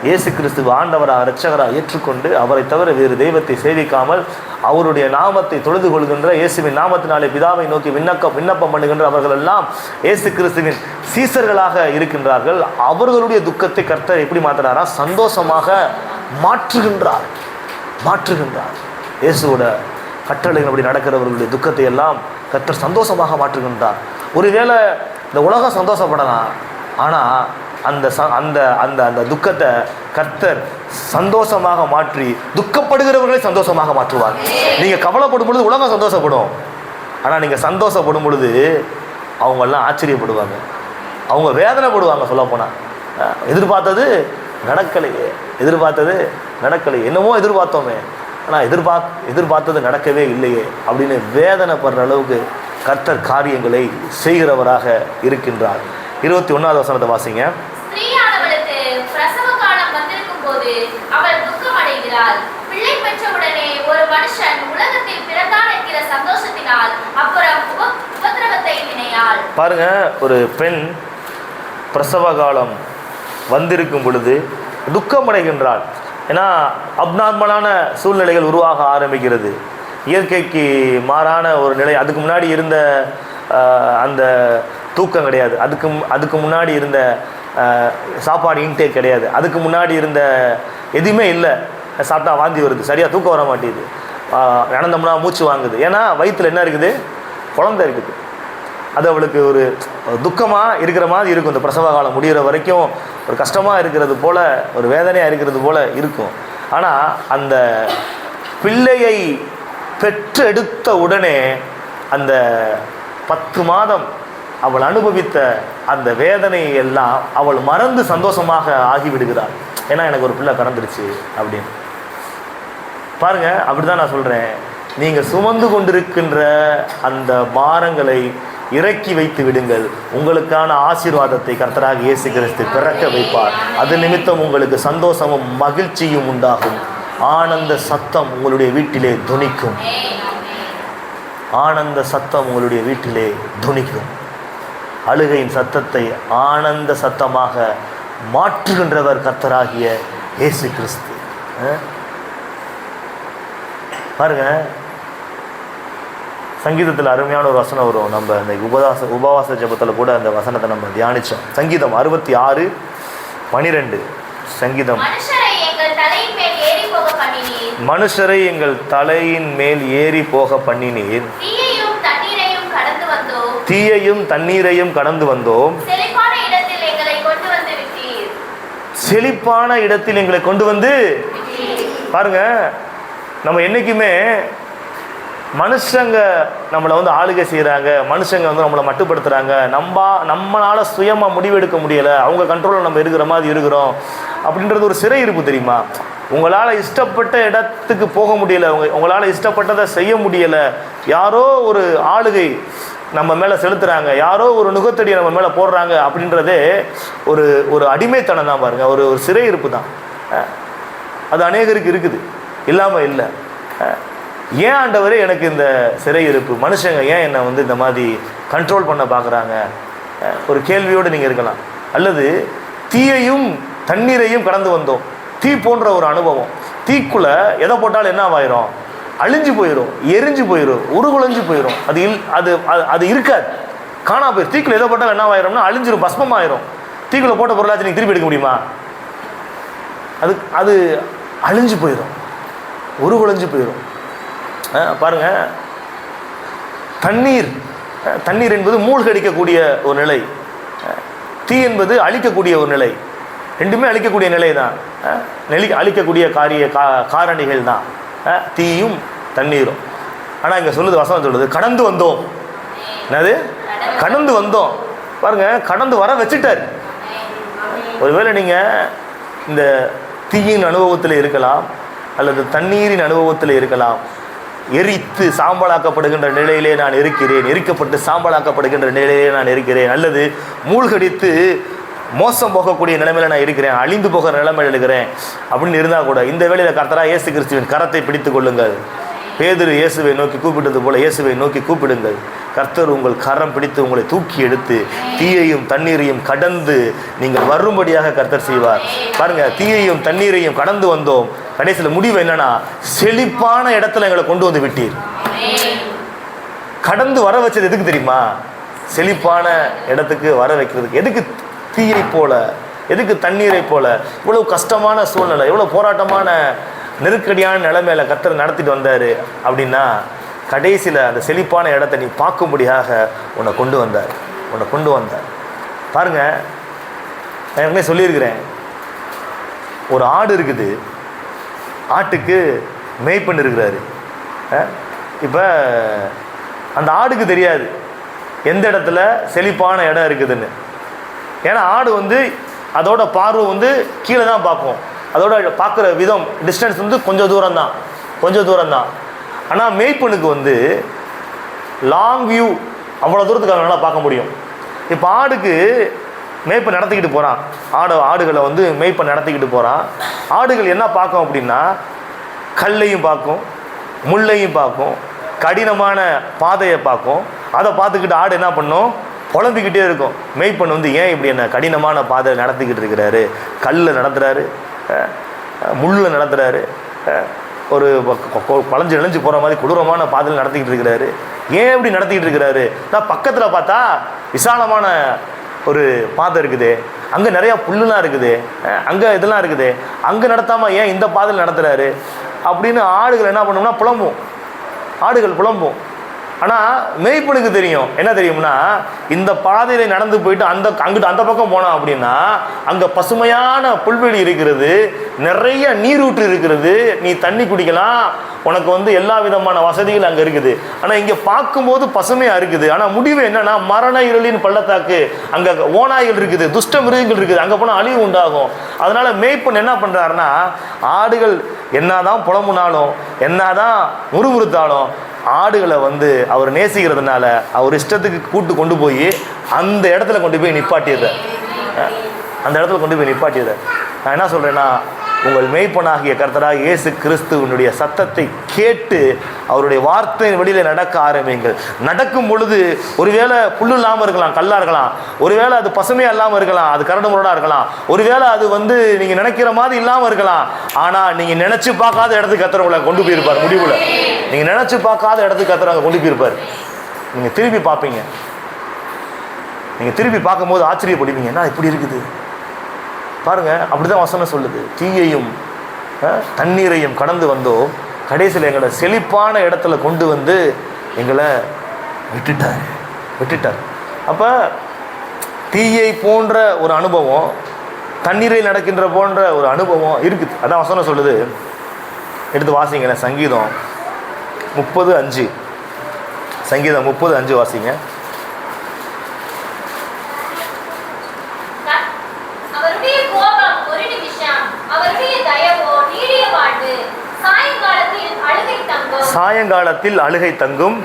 இயேசு கிறிஸ்துவ ஆண்டவராக இரட்சகராக ஏற்றுக்கொண்டு அவரை தவிர வேறு தெய்வத்தை சேவிக்காமல் அவருடைய நாமத்தை தொழுது கொள்கின்ற, இயேசுவின் நாமத்தினாலே பிதாவை நோக்கி விண்ணப்பம் பண்ணுகின்ற அவர்கள் எல்லாம் இயேசு கிறிஸ்துவின் சீசர்களாக இருக்கின்றார்கள். அவர்களுடைய துக்கத்தை கர்த்தர் எப்படி மாற்றுறாரா? சந்தோஷமாக மாற்றுகின்றார். இயேசுவோட கட்டளைகள் அப்படி நடக்கிறவர்களுடைய துக்கத்தை எல்லாம் கர்த்தர் சந்தோஷமாக மாற்றுகின்றார். ஒருவேளை இந்த உலகம் சந்தோஷப்படலாம், ஆனால் அந்த அந்த அந்த அந்த துக்கத்தை கர்த்தர் சந்தோஷமாக மாற்றி துக்கப்படுகிறவர்களை சந்தோஷமாக மாற்றுவார். நீங்கள் கவலைப்படும் பொழுது உலகம் சந்தோஷப்படும், ஆனால் நீங்கள் சந்தோஷப்படும் பொழுது அவங்கெல்லாம் ஆச்சரியப்படுவாங்க, அவங்க வேதனைப்படுவாங்க. சொல்லப்போனால் எதிர்பார்த்தது நடக்கலையே, என்னமோ எதிர்பார்த்தோமே, ஆனால் எதிர்பார்த்தது நடக்கவே இல்லையே அப்படின்னு வேதனைப்படுற அளவுக்கு கர்த்தர் காரியங்களை செய்கிறவராக இருக்கின்றார். 21வது வசனத்தை வாசிங்க. ஸ்திரீயானவளுக்கு பிரசவ காலம் வந்திருக்கும் போது அவள் துக்கம் அடைகிறாள். பிள்ளை பெற்றவுடனே ஒரு மனுஷன் உலகத்தில் பிறந்தான் என்கிற சந்தோஷத்தினால் அப்புறம் உபத்திரவத்தை நினையாள். பாருங்க, ஒரு பெண் பிரசவ காலம் வந்திருக்கும் பொழுது துக்கம் அடைகின்றாள். ஏன்னா அப்நார்மலான சூழ்நிலைகள் உருவாக ஆரம்பிக்கிறது. இயற்கைக்கு மாறான ஒரு நிலை. அதுக்கு முன்னாடி இருந்த அந்த தூக்கம் கிடையாது, அதுக்கு முன்னாடி இருந்த சாப்பாடு இன்டேக் கிடையாது, அதுக்கு முன்னாடி இருந்த எதுவுமே இல்லை. சாப்பிட்டா வாந்தி வருது, சரியாக தூக்கம் வர மாட்டேங்குது, நடந்தோம்னா மூச்சு வாங்குது. ஏன்னா வயிற்றில் என்ன இருக்குது? குழந்தை இருக்குது. அது அவளுக்கு ஒரு துக்கமாக இருக்கிற மாதிரி இருக்கும். இந்த பிரசவ காலம் முடிகிற வரைக்கும் ஒரு கஷ்டமாக இருக்கிறது போல், ஒரு வேதனையாக இருக்கிறது போல் இருக்கும். ஆனால் அந்த பிள்ளையை பெற்றெடுத்த உடனே அந்த 10 மாதம் அவள் அனுபவித்த அந்த வேதனையை எல்லாம் அவள் மறந்து சந்தோஷமாக ஆகிவிடுகிறாள். ஏன்னா எனக்கு ஒரு பிள்ளை பிறந்துருச்சு அப்படின்னு. பாருங்க, அப்படிதான் நான் சொல்கிறேன். நீங்கள் சுமந்து கொண்டிருக்கின்ற அந்த பாரங்களை இறக்கி வைத்து விடுங்கள். உங்களுக்கான ஆசீர்வாதத்தை கர்த்தராக இயேசு கிறிஸ்து பிறக்க வைப்பார். அது நிமித்தம் உங்களுக்கு சந்தோஷமும் மகிழ்ச்சியும் உண்டாகும். ஆனந்த சத்தம் உங்களுடைய வீட்டிலே துணிக்கும். ஆனந்த சத்தம் உங்களுடைய வீட்டிலே துணிக்கும். அழுகையின் சத்தத்தை ஆனந்த சத்தமாக மாற்றுகின்றவர் கர்த்தராகிய இயேசு கிறிஸ்து. பாருங்க, சங்கீதத்தில் அருமையான ஒரு வசனம் வரும். நம்ம இந்த உபவாச ஜெபத்தில் கூட அந்த வசனத்தை நம்ம தியானித்தோம். சங்கீதம் 66:12. சங்கீதம். மனுஷரை எங்கள் தலையின் மேல் ஏறி போக பண்ணினீர், தீயையும் தண்ணீரையும் கடந்து வந்தோம், செழிப்பான இடத்தில் எங்களை கொண்டு வந்து. பாருங்க, நம்ம என்றைக்குமே மனுஷங்க நம்மளை வந்து ஆளுகை செய்கிறாங்க, மனுஷங்க வந்து நம்மளை மட்டுப்படுத்துகிறாங்க, நம்மளால் சுயமாக முடிவெடுக்க முடியலை, அவங்க கண்ட்ரோலில் நம்ம இருக்கிற மாதிரி இருக்கிறோம் அப்படின்றது ஒரு சிறை இருப்பு. தெரியுமா? உங்களால் இஷ்டப்பட்ட இடத்துக்கு போக முடியலை, உங்களால் இஷ்டப்பட்டதை செய்ய முடியலை, யாரோ ஒரு ஆளுகை நம்ம மேலே செலுத்துகிறாங்க, யாரோ ஒரு நுகத்தடியை நம்ம மேலே போடுறாங்க அப்படின்றதே ஒரு அடிமைத்தனம் தான். பாருங்கள், ஒரு சிறை இருப்பு தான். அது அநேகருக்கு இருக்குது, இல்லாமல் இல்லை. ஏன் ஆண்டவரே எனக்கு இந்த சிறை இருப்பு? மனுஷங்க ஏன் என்னை வந்து இந்த மாதிரி கண்ட்ரோல் பண்ண பார்க்குறாங்க? ஒரு கேள்வியோடு நீங்கள் இருக்கலாம். அல்லது தீயையும் தண்ணீரையும் கடந்து வந்தோம். தீ போன்ற ஒரு அனுபவம். தீக்குள்ளே எதை போட்டாலும் என்ன ஆயிரும்? அழிஞ்சு போயிடும், எரிஞ்சு போயிடும், உருகுலைஞ்சு போயிடும். அது இருக்காது, காணா போயிடும். தீக்குள்ளே எதை போட்டாலும் என்ன ஆயிரும்னா அழிஞ்சிடும், பஸ்மமாயிரும். தீக்குள்ளே போட்ட பொருளாச்சு நீங்கள் திருப்பி எடுக்க முடியுமா? அது அழிஞ்சு போயிடும், உருகுலைஞ்சு போயிடும். பாருங்க, தண்ணீர் என்பது மூழ்கடிக்கக்கூடிய ஒரு நிலை, தீ என்பது அழிக்கக்கூடிய ஒரு நிலை. ரெண்டுமே அழிக்கக்கூடிய நிலை தான், அழிக்கக்கூடிய காரணிகள் தான் தீயும் தண்ணீரும். ஆனால் இங்கே சொல்லுது, வசனம் சொல்லுது, கடந்து வந்தோம். என்னது? கடந்து வந்தோம். பாருங்க, கடந்து வர வச்சுட்டார். ஒருவேளை நீங்கள் இந்த தீயின் அனுபவத்தில் இருக்கலாம், அல்லது தண்ணீரின் அனுபவத்தில் இருக்கலாம். எரித்து சாம்பலாக்கப்படுகின்ற நிலையிலே நான் இருக்கிறேன், எரிக்கப்பட்டு சாம்பலாக்கப்படுகின்ற நிலையிலே நான் இருக்கிறேன், அல்லது மூழ்கடித்து மோசம் போகக்கூடிய நிலைமையில் நான் இருக்கிறேன், அழிந்து போகிற நிலைமையில் இருக்கிறேன் அப்படின்னு இருந்தால் கூட இந்த வேளையில் கர்த்தராகிய இயேசு கிறிஸ்துவின் கரத்தை பிடித்து கொள்ளுங்கள். பேதுரு இயேசுவை நோக்கி கூப்பிட்டது போல இயேசுவை நோக்கி கூப்பிடுங்கள். கர்த்தர் உங்கள் கரம் பிடித்து உங்களை தூக்கி எடுத்து தீயையும் தண்ணீரையும் கடந்து நீங்கள் வரும்படியாக கர்த்தர் செய்வார். பாருங்க, தீயையும் தண்ணீரையும் கடந்து வந்தோம். கடைசியில் முடிவு என்னன்னா, செழிப்பான இடத்துல எங்களை கொண்டு வந்து விட்டீர். கடந்து வர வச்சது எதுக்கு தெரியுமா? செழிப்பான இடத்துக்கு வர வைக்கிறதுக்கு. எதுக்கு தீயை போல, எதுக்கு தண்ணீரை போல? இவ்வளவு கஷ்டமான சூழ்நிலை, இவ்வளவு போராட்டமான நெருக்கடியான நிலைமையில கர்த்தர் நடத்திட்டு வந்தார் அப்படின்னா, கடைசியில் அந்த செழிப்பான இடத்தை நீ பார்க்கும்படியாக உன்னை கொண்டு வந்தார். பாருங்க, நான் ஏற்கனவே சொல்லியிருக்கிறேன், ஒரு ஆடு இருக்குது, ஆட்டுக்கு மேய்ப்பன் இருக்கிறாரு. இப்போ அந்த ஆடுக்கு தெரியாது எந்த இடத்துல செழிப்பான இடம் இருக்குதுன்னு. ஏன்னா ஆடு அதோட பார்வை கீழே தான் பார்க்கும். அதோட பார்க்குற விதம், டிஸ்டன்ஸ் கொஞ்சம் தூரம் தான். ஆனால் மேய்ப்பனுக்கு லாங் வியூ, அவ்வளோ தூரத்துக்கு அவங்களால பார்க்க முடியும். இப்போ ஆடுக்கு மேய்ப்பன் நடத்திக்கிட்டு போகிறான், ஆடுகளை மேய்ப்பன் நடத்திக்கிட்டு போகிறான். ஆடுகள் என்ன பார்க்கும் அப்படின்னா, கல்லையும் பார்க்கும், முள்ளையும் பார்க்கும், கடினமான பாதையை பார்க்கும். அதை பார்த்துக்கிட்டு ஆடு என்ன பண்ணும்? புலம்பிக்கிட்டே இருக்கும். மேய்ப்பன் ஏன் இப்படி என்ன கடினமான பாதை நடத்திக்கிட்டு இருக்கிறாரு, கல்லில் நடத்துகிறாரு, முள்ளில் நடத்துகிறாரு, ஒரு பழஞ்சு இழைஞ்சு போகிற மாதிரி கொடூரமான பாதையில் நடத்திக்கிட்டு இருக்கிறாரு, ஏன் இப்படி நடத்திக்கிட்டு இருக்கிறாரு? நான் பக்கத்தில் பார்த்தா விசாலமான ஒரு பாதை இருக்குது, அங்கே நிறையா புல்லுலாம் இருக்குது, அங்கே இதெல்லாம் இருக்குது, அங்கே நடத்தாமல் ஏன் இந்த பாதையில் நடத்துகிறாரு அப்படின்னு ஆடுகள் என்ன பண்ணோம்னா புலம்பும். ஆனால் மேய்ப்பனுக்கு தெரியும், என்ன தெரியும்னா, இந்த பாதையில் நடந்து போயிட்டு அந்த பக்கம் போனோம் அப்படின்னா அங்கே பசுமையான புல்வெளி இருக்கிறது, நிறைய நீரூற்று இருக்கிறது, நீ தண்ணி குடிக்கலாம், உனக்கு எல்லா விதமான வசதிகள் அங்கே இருக்குது. ஆனால் இங்கே பார்க்கும்போது பசுமையாக இருக்குது. ஆனால் முடிவு என்னன்னா, மரண இருளின் பள்ளத்தாக்கு, அங்கே ஓநாய்கள் இருக்குது, துஷ்ட மிருகங்கள் இருக்குது, அங்கே போனால் அழிவு உண்டாகும். அதனால மேய்ப்பன் என்ன பண்ணுறாருன்னா, ஆடுகள் என்னதான் புலம்புனாலும் என்னதான் முறுமுறுத்தாலும் ஆடுகளை அவர் நேசிக்கிறதுனால அவர் இஷ்டத்துக்கு கொண்டு போய் அந்த இடத்துல கொண்டு போய் நிப்பாட்டிடுறார். நான் என்ன சொல்கிறேன்னா, உங்கள் மேய்ப்பனாகிய கர்த்தராகிய இயேசு கிறிஸ்துவனுடைய சத்தத்தை கேட்டு அவருடைய வார்த்தையின் வழியில் நடக்க ஆரம்பிங்கள். நடக்கும் பொழுது ஒருவேளை புல்லு இல்லாமல் இருக்கலாம், கல்லாக இருக்கலாம், ஒருவேளை அது பசுமையாக இல்லாமல் இருக்கலாம், அது கரடு முரடாக இருக்கலாம், ஒருவேளை அது நீங்கள் நினைக்கிற மாதிரி இல்லாமல் இருக்கலாம். ஆனால் நீங்கள் நினச்சி பார்க்காத இடத்துக்கு கர்த்தர் உங்களை கொண்டு போயிருப்பார். முடிவில் நீங்கள் நினச்சி பார்க்காத இடத்துக்கு கர்த்தர் அங்கே கொண்டு போயிருப்பார். நீங்கள் திருப்பி பார்ப்பீங்க. நீங்கள் திருப்பி பார்க்கும்போது ஆச்சரியப்படுவீங்க, என்ன இப்படி இருக்குது பாருங்க. அப்படிதான் வசனம் சொல்லுது. தீயையும் தண்ணீரையும் கடந்து வந்தோம், கடைசியில் எங்களை செழிப்பான இடத்துல கொண்டு வந்து எங்களை விட்டுட்டார். அப்போ தீயை போன்ற ஒரு அனுபவம், தண்ணீரில் நடக்கின்ற போன்ற ஒரு அனுபவம் இருக்குது. அதான் வசனம் சொல்லுது. எடுத்து வாசிங்களேன், சங்கீதம் 30:5. சங்கீதம் 30:5 வாசிங்க. சாயங்காலத்தில் அழுகை தங்கும்,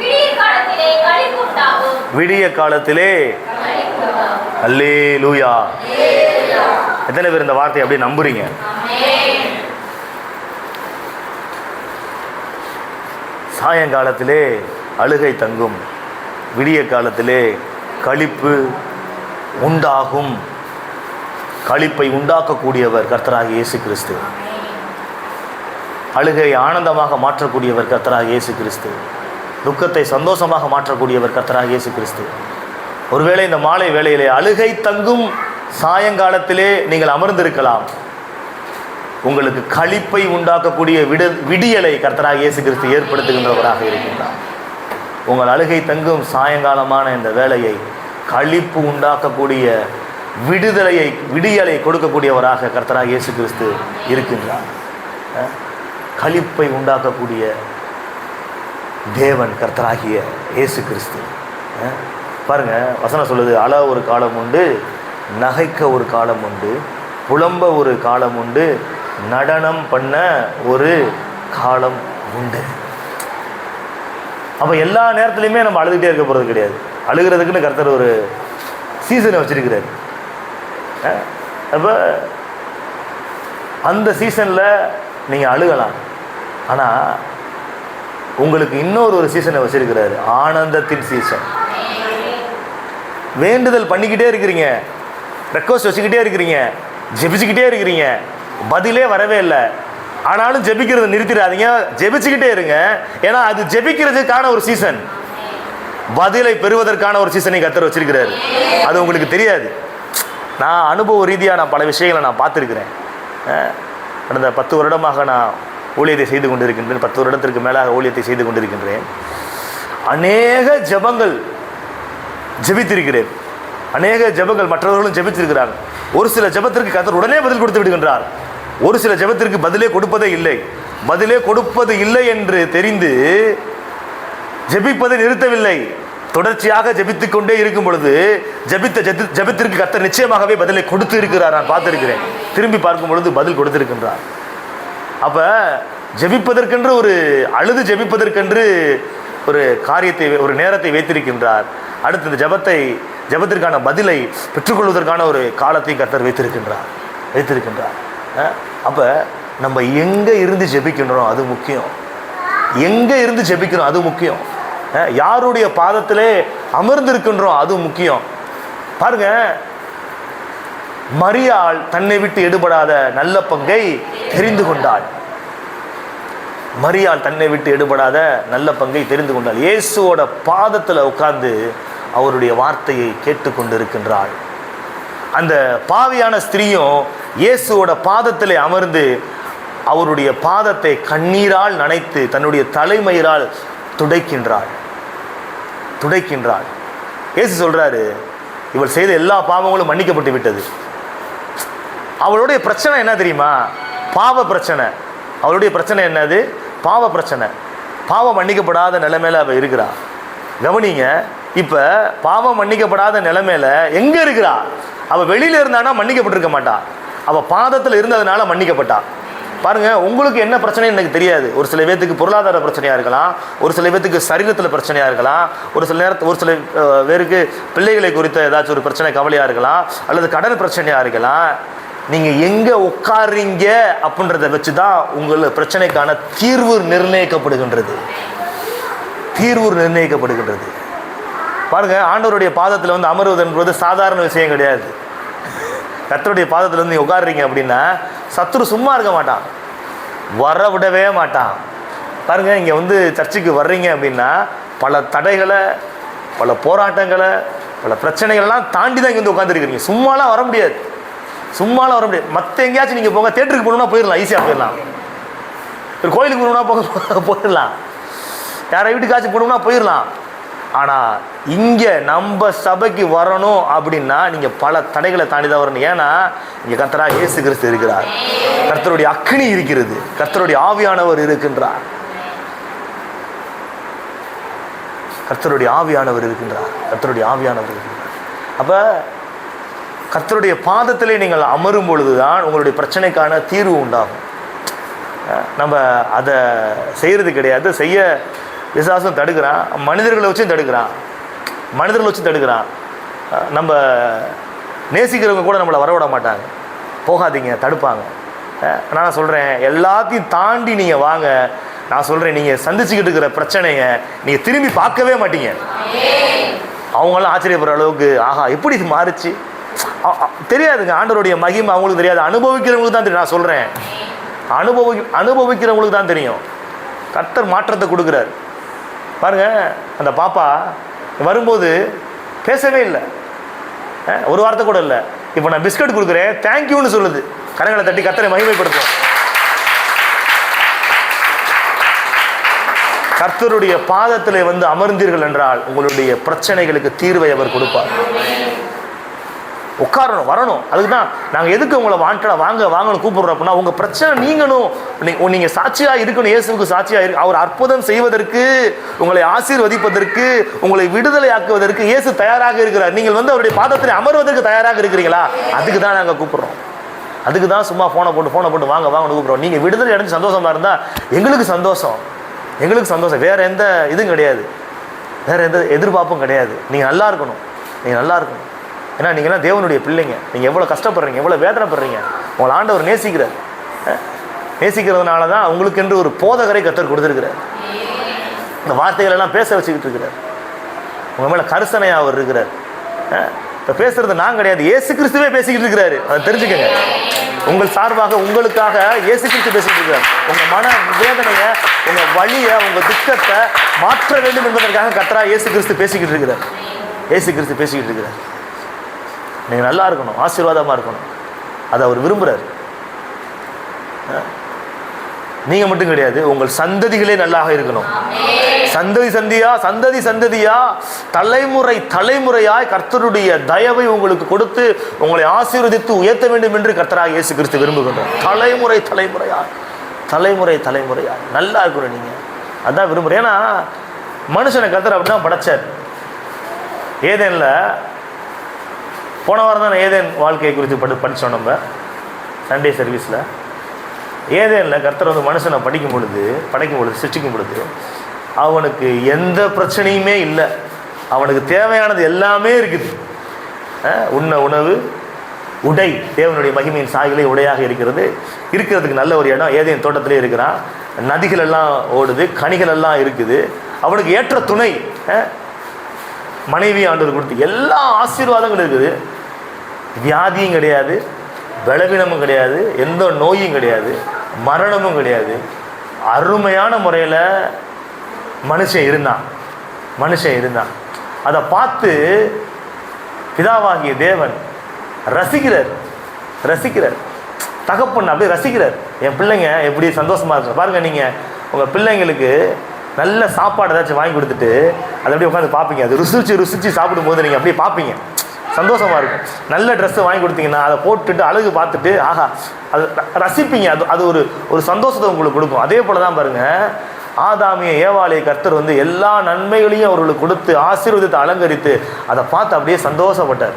விடிய காலத்திலே அல்லேலூயா. எத்தனை பேர் இந்த வார்த்தையை அப்படியே நம்புறீங்க? சாயங்காலத்திலே அழுகை தங்கும், விடிய காலத்திலே களிப்பு உண்டாகும். களிப்பை உண்டாக்கக்கூடியவர் கர்த்தராகிய இயேசு கிறிஸ்து. அழுகை ஆனந்தமாக மாற்றக்கூடியவர் கர்த்தராகிய இயேசு கிறிஸ்து. துக்கத்தை சந்தோஷமாக மாற்றக்கூடியவர் கர்த்தராகிய இயேசு கிறிஸ்து. ஒருவேளை இந்த மாலை வேளையிலே அழுகை தங்கும் சாயங்காலத்திலே நீங்கள் அமர்ந்திருக்கலாம். உங்களுக்கு களிப்பை உண்டாக்கக்கூடிய விடியலை கர்த்தராகிய இயேசு கிறிஸ்து ஏற்படுத்துகின்றவராக இருக்கின்றார். உங்கள் அழுகை தங்கும் சாயங்காலமான இந்த வேளையை களிப்பு உண்டாக்கக்கூடிய விடியலை கொடுக்கக்கூடியவராக கர்த்தராகிய இயேசு கிறிஸ்து இருக்கின்றார். களிப்பை உண்டாக்கக்கூடிய தேவன் கர்த்தராகிய இயேசு கிறிஸ்து. பாருங்க, வசனம் சொல்லுது, அழ ஒரு காலம் உண்டு, நகைக்க ஒரு காலம் உண்டு, புலம்ப ஒரு காலம் உண்டு, நடனம் பண்ண ஒரு காலம் உண்டு. அப்போ எல்லா நேரத்துலையுமே நம்ம அழுதுகிட்டே இருக்க போகிறது கிடையாது. அழுகிறதுக்குன்னு கர்த்தர் ஒரு சீசனை வச்சிருக்கிறார். அப்போ அந்த சீசனில் நீங்கள் அழுகலாம். ஆனால் உங்களுக்கு இன்னொரு சீசனை வச்சிருக்கிறாரு, ஆனந்தத்தின் சீசன். வேண்டுதல் பண்ணிக்கிட்டே இருக்கிறீங்க, ரெக்வஸ்ட் வச்சுக்கிட்டே இருக்கிறீங்க, ஜெபிச்சுக்கிட்டே இருக்கிறீங்க, பதிலே வரவே இல்லை. ஆனாலும் ஜெபிக்கிறத நிறுத்திடாதீங்க, ஜெபிச்சுக்கிட்டே இருங்க. ஏன்னா அது ஜெபிக்கிறதுக்கான ஒரு சீசன், பதிலை பெறுவதற்கான ஒரு சீசனை கர்த்தர் வச்சிருக்கிறாரு. அது உங்களுக்கு தெரியாது. நான் அனுபவ ரீதியாக நான் பல விஷயங்களை நான் பார்த்துருக்கிறேன். கடந்த 10 வருடமாக நான் ஊழியத்தை செய்து கொண்டிருக்கின்றேன். 10 வருடத்திற்கு மேலாக ஊழியத்தை செய்து கொண்டிருக்கின்றேன். அநேக ஜெபங்கள் ஜெபித்திருக்கிறேன், அநேக ஜெபங்கள் மற்றவர்களும் ஜெபித்திருக்கிறாங்க. ஒரு சில ஜெபத்திற்கு கர்த்தர் உடனே பதில் கொடுத்து விடுகின்றார், ஒரு சில ஜெபத்திற்கு பதிலே கொடுப்பதே இல்லை. பதிலே கொடுப்பது இல்லை என்று தெரிந்து ஜெபிப்பதை நிறுத்தவில்லை, தொடர்ச்சியாக ஜெபித்துக் கொண்டே இருக்கும் பொழுது ஜெபத்திற்கு கர்த்தர் நிச்சயமாகவே பதிலை கொடுத்து இருக்கிறார். நான் பார்த்திருக்கிறேன், திரும்பி பார்க்கும் பொழுது பதில் கொடுத்திருக்கின்றார். அப்ப ஜெபிப்பதற்கென்று ஒரு அழுது ஜெபிப்பதற்கென்று ஒரு காரியத்தை, ஒரு நேரத்தை வைத்திருக்கின்றார். அடுத்து இந்த ஜெபத்திற்கான பதிலை பெற்றுக்கொள்வதற்கான ஒரு காலத்தை கர்த்தர் வைத்திருக்கின்றார். அப்ப நம்ம எங்க இருந்து ஜெபிக்கின்றோம் அது முக்கியம், எங்க இருந்து ஜெபிக்கிறோம் அது முக்கியம், யாருடைய பாதத்திலே அமர்ந்திருக்கின்றோம் அது முக்கியம். பாருங்க, மரியாள் தன்னை விட்டு எடுபடாத நல்ல பங்கை தெரிந்து கொண்டாள். மரியாள் தன்னை விட்டு எடுபடாத நல்ல பங்கை தெரிந்து கொண்டாள். இயேசுவோட பாதத்தில் உட்கார்ந்து அவருடைய வார்த்தையை கேட்டுக்கொண்டிருக்கின்றாள். அந்த பாவியான ஸ்திரீயும் இயேசுவோட பாதத்திலே அமர்ந்து அவருடைய பாதத்தை கண்ணீரால் நனைத்து தன்னுடைய தலைமயிரால் துடைக்கின்றாள். இயேசு சொல்றாரு, இவள் செய்த எல்லா பாவங்களும் மன்னிக்கப்பட்டு விட்டது. அவளுடைய பிரச்சனை என்ன தெரியுமா? பாவ பிரச்சனை. அவளுடைய பிரச்சனை என்னது? பாவ பிரச்சனை. பாவம் மன்னிக்கப்படாத நிலைமையில அவள் இருக்கிறா. கவனிங்க, இப்ப பாவம் மன்னிக்கப்படாத நிலைமையில எங்க இருக்கிறா? அவ வெளியில இருந்தானா மன்னிக்கப்பட்டிருக்க மாட்டா, அவ பாதத்தில் இருந்ததுனால மன்னிக்கப்பட்டா. பாருங்க, உங்களுக்கு என்ன பிரச்சனைன்னு எனக்கு தெரியாது. ஒரு சில பேத்துக்கு பொருளாதார பிரச்சனையா இருக்கலாம், ஒரு சில பேத்துக்கு சரீரத்தில் பிரச்சனையா இருக்கலாம், ஒரு சில பேருக்கு பிள்ளைகளை குறித்த ஏதாச்சும் ஒரு பிரச்சனை கவலையா இருக்கலாம், அல்லது கடன் பிரச்சனையா இருக்கலாம். நீங்க எங்க உட்கார்றீங்க அப்படின்றத வச்சுதான் உங்கள பிரச்சனைக்கான தீர்வு நிர்ணயிக்கப்படுகின்றது. பாருங்க, ஆண்டவருடைய பாதத்தில் வந்து அமர்வது என்பது சாதாரண விஷயம் கிடையாது. கர்த்தருடைய பாதத்தில் வந்து நீங்க உட்கார்றீங்க அப்படின்னா சத்துரு சும்மா இருக்க மாட்டான், வர விடவே மாட்டான். பாருங்க, இங்க வந்து சர்ச்சுக்கு வர்றீங்க அப்படின்னா பல தடைகளை, பல போராட்டங்களை, பல பிரச்சனைகள்லாம் தாண்டி தான் இங்கே வந்து உட்காந்துருக்கிறீங்க. சும்மாலாம் வர முடியாது. மற்ற எங்கேயாச்சும் நீங்கள் போங்க, தேட்டருக்கு போகணும்னா போயிடலாம், ஈஸியாக போயிடலாம். ஒரு கோயிலுக்கு போகணும்னா போயிடலாம், யாரை வீட்டுக்காச்சும் போகணும்னா போயிடலாம். ஆனால் இங்கே நம்ம சபைக்கு வரணும் அப்படின்னா நீங்கள் பல தடைகளை தாண்டி தான் வரணும். ஏன்னா இங்கே கர்த்தராகிய இயேசு கிறிஸ்து இருக்கிறார், கர்த்தருடைய அக்கினி இருக்கிறது, கர்த்தருடைய ஆவியானவர் இருக்கின்றார். அப்போ கர்த்தருடைய பாதத்திலே நீங்கள் அமரும் பொழுதுதான் உங்களுடைய பிரச்சனைக்கான தீர்வு உண்டாகும். நம்ம அதை செய்கிறது கிடையாது. செய்ய விசுவாசம் தடுக்கிறான், மனிதர்களை வச்சும் தடுக்கிறான். நம்ம நேசிக்கிறவங்க கூட நம்மளை வரவிட மாட்டாங்க, போகாதீங்க, தடுப்பாங்க. நான் சொல்கிறேன், எல்லாத்தையும் தாண்டி நீங்கள் வாங்க. நான் சொல்கிறேன், நீங்கள் சந்திச்சுக்கிட்டு இருக்கிற பிரச்சனையை நீங்கள் திரும்பி பார்க்கவே மாட்டீங்க. அவங்களாம் ஆச்சரியப்படுற அளவுக்கு, ஆஹா எப்படி இது மாறுச்சு தெரியாதுங்க. ஆண்டவருடைய மகிமை அவங்களுக்கு தெரியாது, அனுபவிக்கிறவங்களுக்கு தான் தெரியும். நான் சொல்கிறேன், அனுபவிக்கிறவங்களுக்கு தான் தெரியும். கர்த்தர் மாற்றத்தை கொடுக்குறாரு. பாருங்க, அந்த பாப்பா வரும்போது பேசவே இல்லை, ஒரு வார்த்தை கூட இல்லை. இப்போ நான் பிஸ்கட் கொடுக்குறேன், தேங்க்யூன்னு சொல்லுது. கரங்களை தட்டி கர்த்தரை மகிமைப்படுத்தும். கர்த்தருடைய பாதத்தில் வந்து அமர்ந்தீர்கள் என்றால் உங்களுடைய பிரச்சனைகளுக்கு தீர்வை அவர் கொடுப்பார். உட்காரணும், வரணும். அதுக்கு தான் நாங்கள் எதுக்கு உங்களை வாங்கன்னு கூப்பிடுறோம் அப்படின்னா, உங்கள் பிரச்சனை நீங்கணும், நீங்கள் சாட்சியாக இருக்கணும், இயேசுவுக்கு சாட்சியாக இருக்கு. அவர் அற்புதம் செய்வதற்கு, உங்களை ஆசீர்வதிப்பதற்கு, உங்களை விடுதலை ஆக்குவதற்கு இயேசு தயாராக இருக்கிறார். நீங்கள் வந்து அவருடைய பாதத்தில் அமர்வதற்கு தயாராக இருக்கிறீங்களா? அதுக்கு தான் நாங்கள் கூப்பிடுறோம். அதுக்கு தான் சும்மா ஃபோனை போட்டு வாங்கன்னு கூப்பிடுறோம். நீங்கள் விடுதலை அடைஞ்சு சந்தோஷமாக இருந்தால் எங்களுக்கு சந்தோஷம். வேறு எந்த இதுவும் கிடையாது, வேறு எந்த எதிர்பார்ப்பும் கிடையாது. நீங்கள் நல்லா இருக்கணும். ஏன்னா நீங்கள்லாம் தேவனுடைய பிள்ளைங்க. நீங்கள் எவ்வளோ கஷ்டப்படுறீங்க, எவ்வளோ வேதனைப்படுறீங்க, உங்களை ஆண்டவர் நேசிக்கிறதுனால தான் உங்களுக்கு என்று ஒரு போதகரை கர்த்தர் கொடுத்துருக்கிறார். இந்த வார்த்தைகள் எல்லாம் பேச வச்சுக்கிட்டு இருக்கிறார். உங்கள் மேலே கரிசனையாக அவர் இருக்கிறார். இப்போ பேசுறது நான் கிடையாது, இயேசு கிறிஸ்துவே பேசிக்கிட்டு இருக்கிறாரு. அதை தெரிஞ்சுக்கங்க. உங்கள் சார்பாக உங்களுக்காக இயேசு கிறிஸ்து பேசிக்கிட்டு இருக்கிறார். உங்கள் மன வேதனையை, உங்கள் வலியை, உங்கள் துக்கத்தை மாற்ற வேண்டும் என்பதற்காக கர்த்தராகிய இயேசு கிறிஸ்து பேசிக்கிட்டு இருக்கிறார். இயேசு கிறிஸ்து பேசிக்கிட்டு இருக்கிறார். நீங்கள் நல்லா இருக்கணும், ஆசீர்வாதமாக இருக்கணும், அதை அவர் விரும்புகிறார். நீங்கள் மட்டும் கிடையாது, உங்கள் சந்ததிகளே நல்லாக இருக்கணும். சந்ததி சந்ததியா தலைமுறை தலைமுறையாய் கர்த்தருடைய தயவை உங்களுக்கு கொடுத்து உங்களை ஆசீர்வதித்து உயர்த்த வேண்டும் என்று கர்த்தராகிய இயேசு கிறிஸ்து விரும்புகின்றார். தலைமுறை தலைமுறையாய் நல்லா இருக்கணும். நீங்கள் அதான் விரும்புகிறேன். ஏன்னா மனுஷனை கர்த்தர் அப்படி தான் படைச்சார். ஏதேனில் போன வாரம் தான் ஏதேன் வாழ்க்கையை குறித்து படித்தோம் நம்ம சண்டே சர்வீஸில். ஏதேனில் கர்த்தர் வந்து மனுஷனை படைக்கும் பொழுது சிருஷ்டிக்கும் பொழுது அவனுக்கு எந்த பிரச்சனையுமே இல்லை. அவனுக்கு தேவையானது எல்லாமே இருக்குது. உண்ண உணவு, உடை, தேவனுடைய மகிமையின் சாயலே உடையாக இருக்கிறதுக்கு நல்ல ஒரு இடம். ஏதேன் தோட்டத்திலே இருக்கிறான். நதிகள் எல்லாம் ஓடுது, கனிகள் எல்லாம் இருக்குது. அவனுக்கு ஏற்ற துணை மனைவி ஆண்டவர் கொடுத்து எல்லா ஆசீர்வாதங்களும் இருக்குது. வியாதியும் கிடையாது, பலவீனமும் கிடையாது, எந்த நோயும் கிடையாது, மரணமும் கிடையாது. அருமையான முறையில் மனுஷன் இருந்தான். அதை பார்த்து பிதாவாகிய தேவன் ரசிக்கிறார். தகப்பன் அப்படியே ரசிக்கிறார். என் பிள்ளைங்க எப்படி சந்தோஷமாக இருக்கு பாருங்கள். நீங்கள் உங்கள் பிள்ளைங்களுக்கு நல்ல சாப்பாடு ஏதாச்சும் வாங்கி கொடுத்துட்டு அதை அப்படியே உட்காந்து பார்ப்பீங்க. அது ருசிச்சு சாப்பிடும்போது நீங்கள் அப்படியே பார்ப்பீங்க, சந்தோஷமாக இருக்கும். நல்ல ட்ரெஸ்ஸை வாங்கி கொடுத்தீங்கன்னா அதை போட்டுட்டு அழகு பார்த்துட்டு ஆஹா அது ரசிப்பீங்க. அது ஒரு சந்தோஷத்தை உங்களுக்கு கொடுக்கும். அதே போல் தான் பாருங்கள், ஆதாமிய ஏவாளைய கர்த்தர் வந்து எல்லா நன்மைகளையும் அவர்களுக்கு கொடுத்து ஆசீர்வதித்து அலங்கரித்து அதை பார்த்து அப்படியே சந்தோஷப்பட்டார்.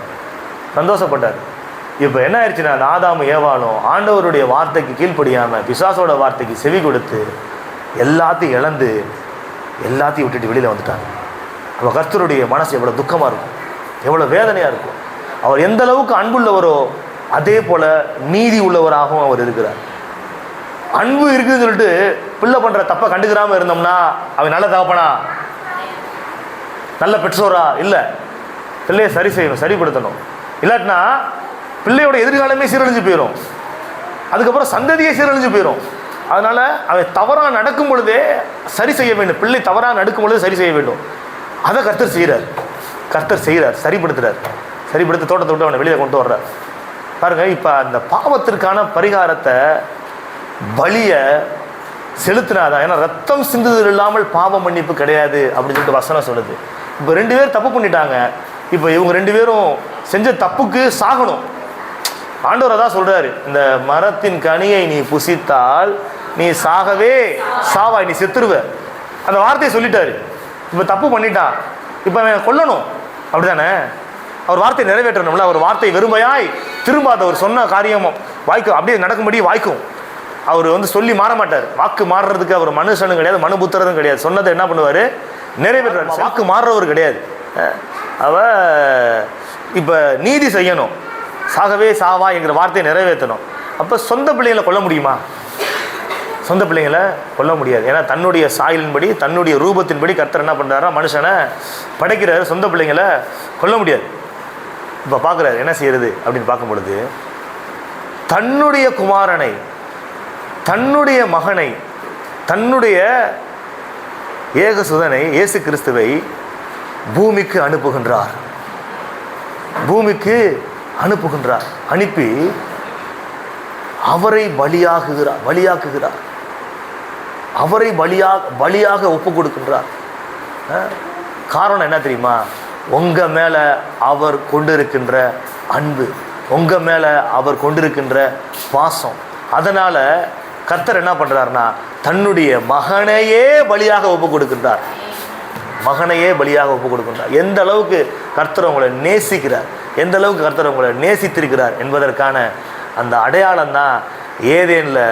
இப்போ என்ன ஆயிடுச்சுன்னா, அந்த ஆதாமு ஏவாளும் ஆண்டவருடைய வார்த்தைக்கு கீழ்ப்படியாமல் பிசாசோட வார்த்தைக்கு செவி கொடுத்து எல்லாத்தையும் இழந்து எல்லாத்தையும் விட்டுட்டு வெளியில் வந்துட்டாங்க. அப்போ கர்த்தருடைய மனசு எவ்வளோ துக்கமாக இருக்கும், எவ்வளோ வேதனையாக இருக்கும். அவர் எந்த அளவுக்கு அன்புள்ளவரோ அதே போல் நீதி உள்ளவராகவும் அவர் இருக்கிறார். அன்பு இருக்குதுன்னு சொல்லிட்டு பிள்ளை பண்ணுற தப்பை கண்டுக்கிறாமல் இருந்தோம்னா அவன் நல்ல தகப்பனா, நல்ல பெற்றோரா? இல்லை. பிள்ளையை சரி செய்யணும், சரிப்படுத்தணும். இல்லாட்டினா பிள்ளையோட எதிர்காலமே சீரழிஞ்சு போயிடும். அதுக்கப்புறம் சந்ததியே சீரழிஞ்சு போயிடும். அதனால் அவன் தவறாக நடக்கும் பொழுதே சரி செய்ய வேண்டும். பிள்ளை தவறாக நடக்கும் பொழுது சரி செய்ய வேண்டும். அதை கர்த்தர் செய்கிறார், சரிப்படுத்தி தோட்டத்தை விட்டு அவனை வெளியே கொண்டு வர்றார். பாருங்கள், இப்போ அந்த பாவத்திற்கான பரிகாரத்தை பலியை செலுத்தினாதான். ஏன்னா ரத்தம் சிந்துதல் இல்லாமல் பாவ மன்னிப்பு கிடையாது அப்படின்னு சொல்லிட்டு வசனம் சொல்லுது. இப்போ 2 பேர் தப்பு பண்ணிட்டாங்க. இப்போ இவங்க 2 பேரும் செஞ்ச தப்புக்கு சாகணும். ஆண்டவர் அதான் சொல்றாரு, இந்த மரத்தின் கனியை நீ புசித்தால் நீ சாவாய், நீ செத்துருவ. அந்த வார்த்தையை சொல்லிட்டாரு. இப்போ தப்பு பண்ணிட்டான், இப்போ அவன் கொல்லணும், அப்படிதானே? அவர் வார்த்தையை நிறைவேற்றணும்ல. அவர் வார்த்தை வெறுமையாய் திரும்ப அவர் சொன்ன காரியமும் வாய்க்கும், அப்படியே நடக்கும்படி வாய்க்கும். அவர் வந்து சொல்லி மாற மாட்டார். வாக்கு மாறுறதுக்கு அவர் மனுஷனும் கிடையாது, மனுபுத்திரரும் கிடையாது. சொன்னதை என்ன பண்ணுவார்? நிறைவேற்றார். வாக்கு மாறுறவர் கிடையாது. இப்போ நீதி செய்யணும், சாவா என்கிற வார்த்தையை நிறைவேற்றணும். அப்போ சொந்த பிள்ளைங்களை கொல்ல முடியுமா? சொந்த பிள்ளைங்களை கொல்ல முடியாது. ஏன்னா தன்னுடைய சாயலின்படி, தன்னுடைய ரூபத்தின்படி கர்த்தர் என்ன பண்ணுறாரா, மனுஷனை படைக்கிறாரு. சொந்த பிள்ளைங்களை கொல்ல முடியாது. இப்போ பார்க்குறாரு என்ன செய்யறது அப்படின்னு பார்க்கும் பொழுது, தன்னுடைய குமாரனை, தன்னுடைய மகனை, தன்னுடைய ஏகசுதனை இயேசு கிறிஸ்துவை பூமிக்கு அனுப்புகின்றார். அனுப்பி அவரை பலியாக்குகிறார். அவரை பலியாக ஒப்பு கொடுக்கின்றார். காரணம் என்ன தெரியுமா? உங்க மேல அவர் கொண்டிருக்கின்ற அன்பு, உங்க மேல அவர் கொண்டிருக்கின்ற பாசம். அதனால கர்த்தர் என்ன பண்றாருன்னா, தன்னுடைய மகனையே பலியாக ஒப்பு கொடுக்கின்றார். எந்த அளவுக்கு கர்த்தர் உங்களை நேசிக்கிறார், எந்த அளவுக்கு கர்த்தர் உங்களை நேசித்திருக்கிறார் என்பதற்கான அந்த அடையாளம் தான் ஏதேனில்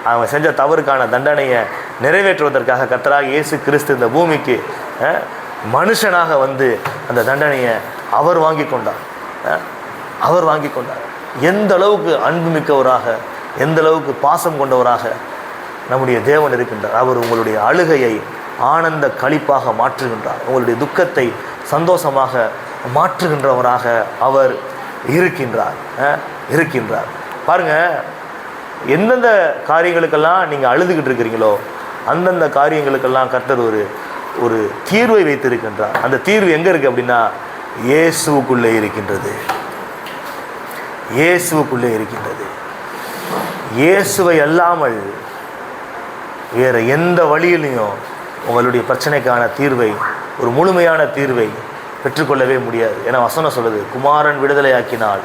அவங்க செஞ்ச தவறுக்கான தண்டனையை நிறைவேற்றுவதற்காக கர்த்தராகிய இயேசு கிறிஸ்து இந்த பூமிக்கு மனுஷனாக வந்து அந்த தண்டனையை அவர் வாங்கி கொண்டார். எந்த அளவுக்கு அன்புமிக்கவராக, எந்த அளவுக்கு பாசம் கொண்டவராக நம்முடைய தேவன் இருக்கின்றார். அவர் உங்களுடைய அழுகையை, ஆனந்த களிப்பாக மாற்றுகின்றார். உங்களுடைய துக்கத்தை சந்தோஷமாக மாற்றுகின்றவராக அவர் இருக்கின்றார். பாருங்க, எந்தெந்த காரியங்களுக்கெல்லாம் நீங்கள் அழுதுகிட்டு இருக்கிறீங்களோ அந்தந்த காரியங்களுக்கெல்லாம் கர்த்தர் ஒரு தீர்வை வைத்திருக்கின்றார். அந்த தீர்வு எங்கே இருக்குது அப்படின்னா இயேசுவுக்குள்ளே இருக்கின்றது. இயேசுவை அல்லாமல் வேறு எந்த வழியிலையும் உங்களுடைய பிரச்சனைக்கான தீர்வை, ஒரு முழுமையான தீர்வை பெற்றுக்கொள்ளவே முடியாது. ஏன்னா வசனம் சொல்லுது, குமாரன் விடுதலை ஆக்கினால்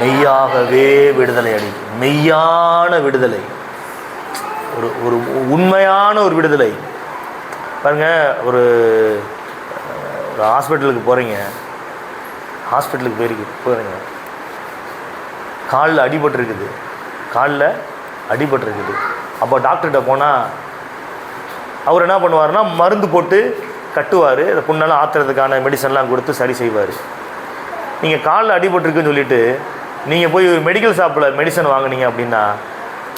மெய்யாகவே விடுதலை அளிக்கும். மெய்யான விடுதலை, ஒரு உண்மையான ஒரு விடுதலை. பாருங்க, ஒரு ஹாஸ்பிட்டலுக்கு போகிறீங்க, காலில் அடிபட்டிருக்குது. அப்போ டாக்டர்கிட்ட போனால் அவர் என்ன பண்ணுவார்னா மருந்து போட்டு கட்டுவார், அந்த புண்ணெல்லாம் ஆற்றுறதுக்கான மெடிசன்லாம் கொடுத்து சரி செய்வார். நீங்கள் காலில் அடிபட்டிருக்குன்னு சொல்லிவிட்டு நீங்கள் போய் ஒரு மெடிக்கல் ஷாப்பில் மெடிசன் வாங்கினீங்க அப்படின்னா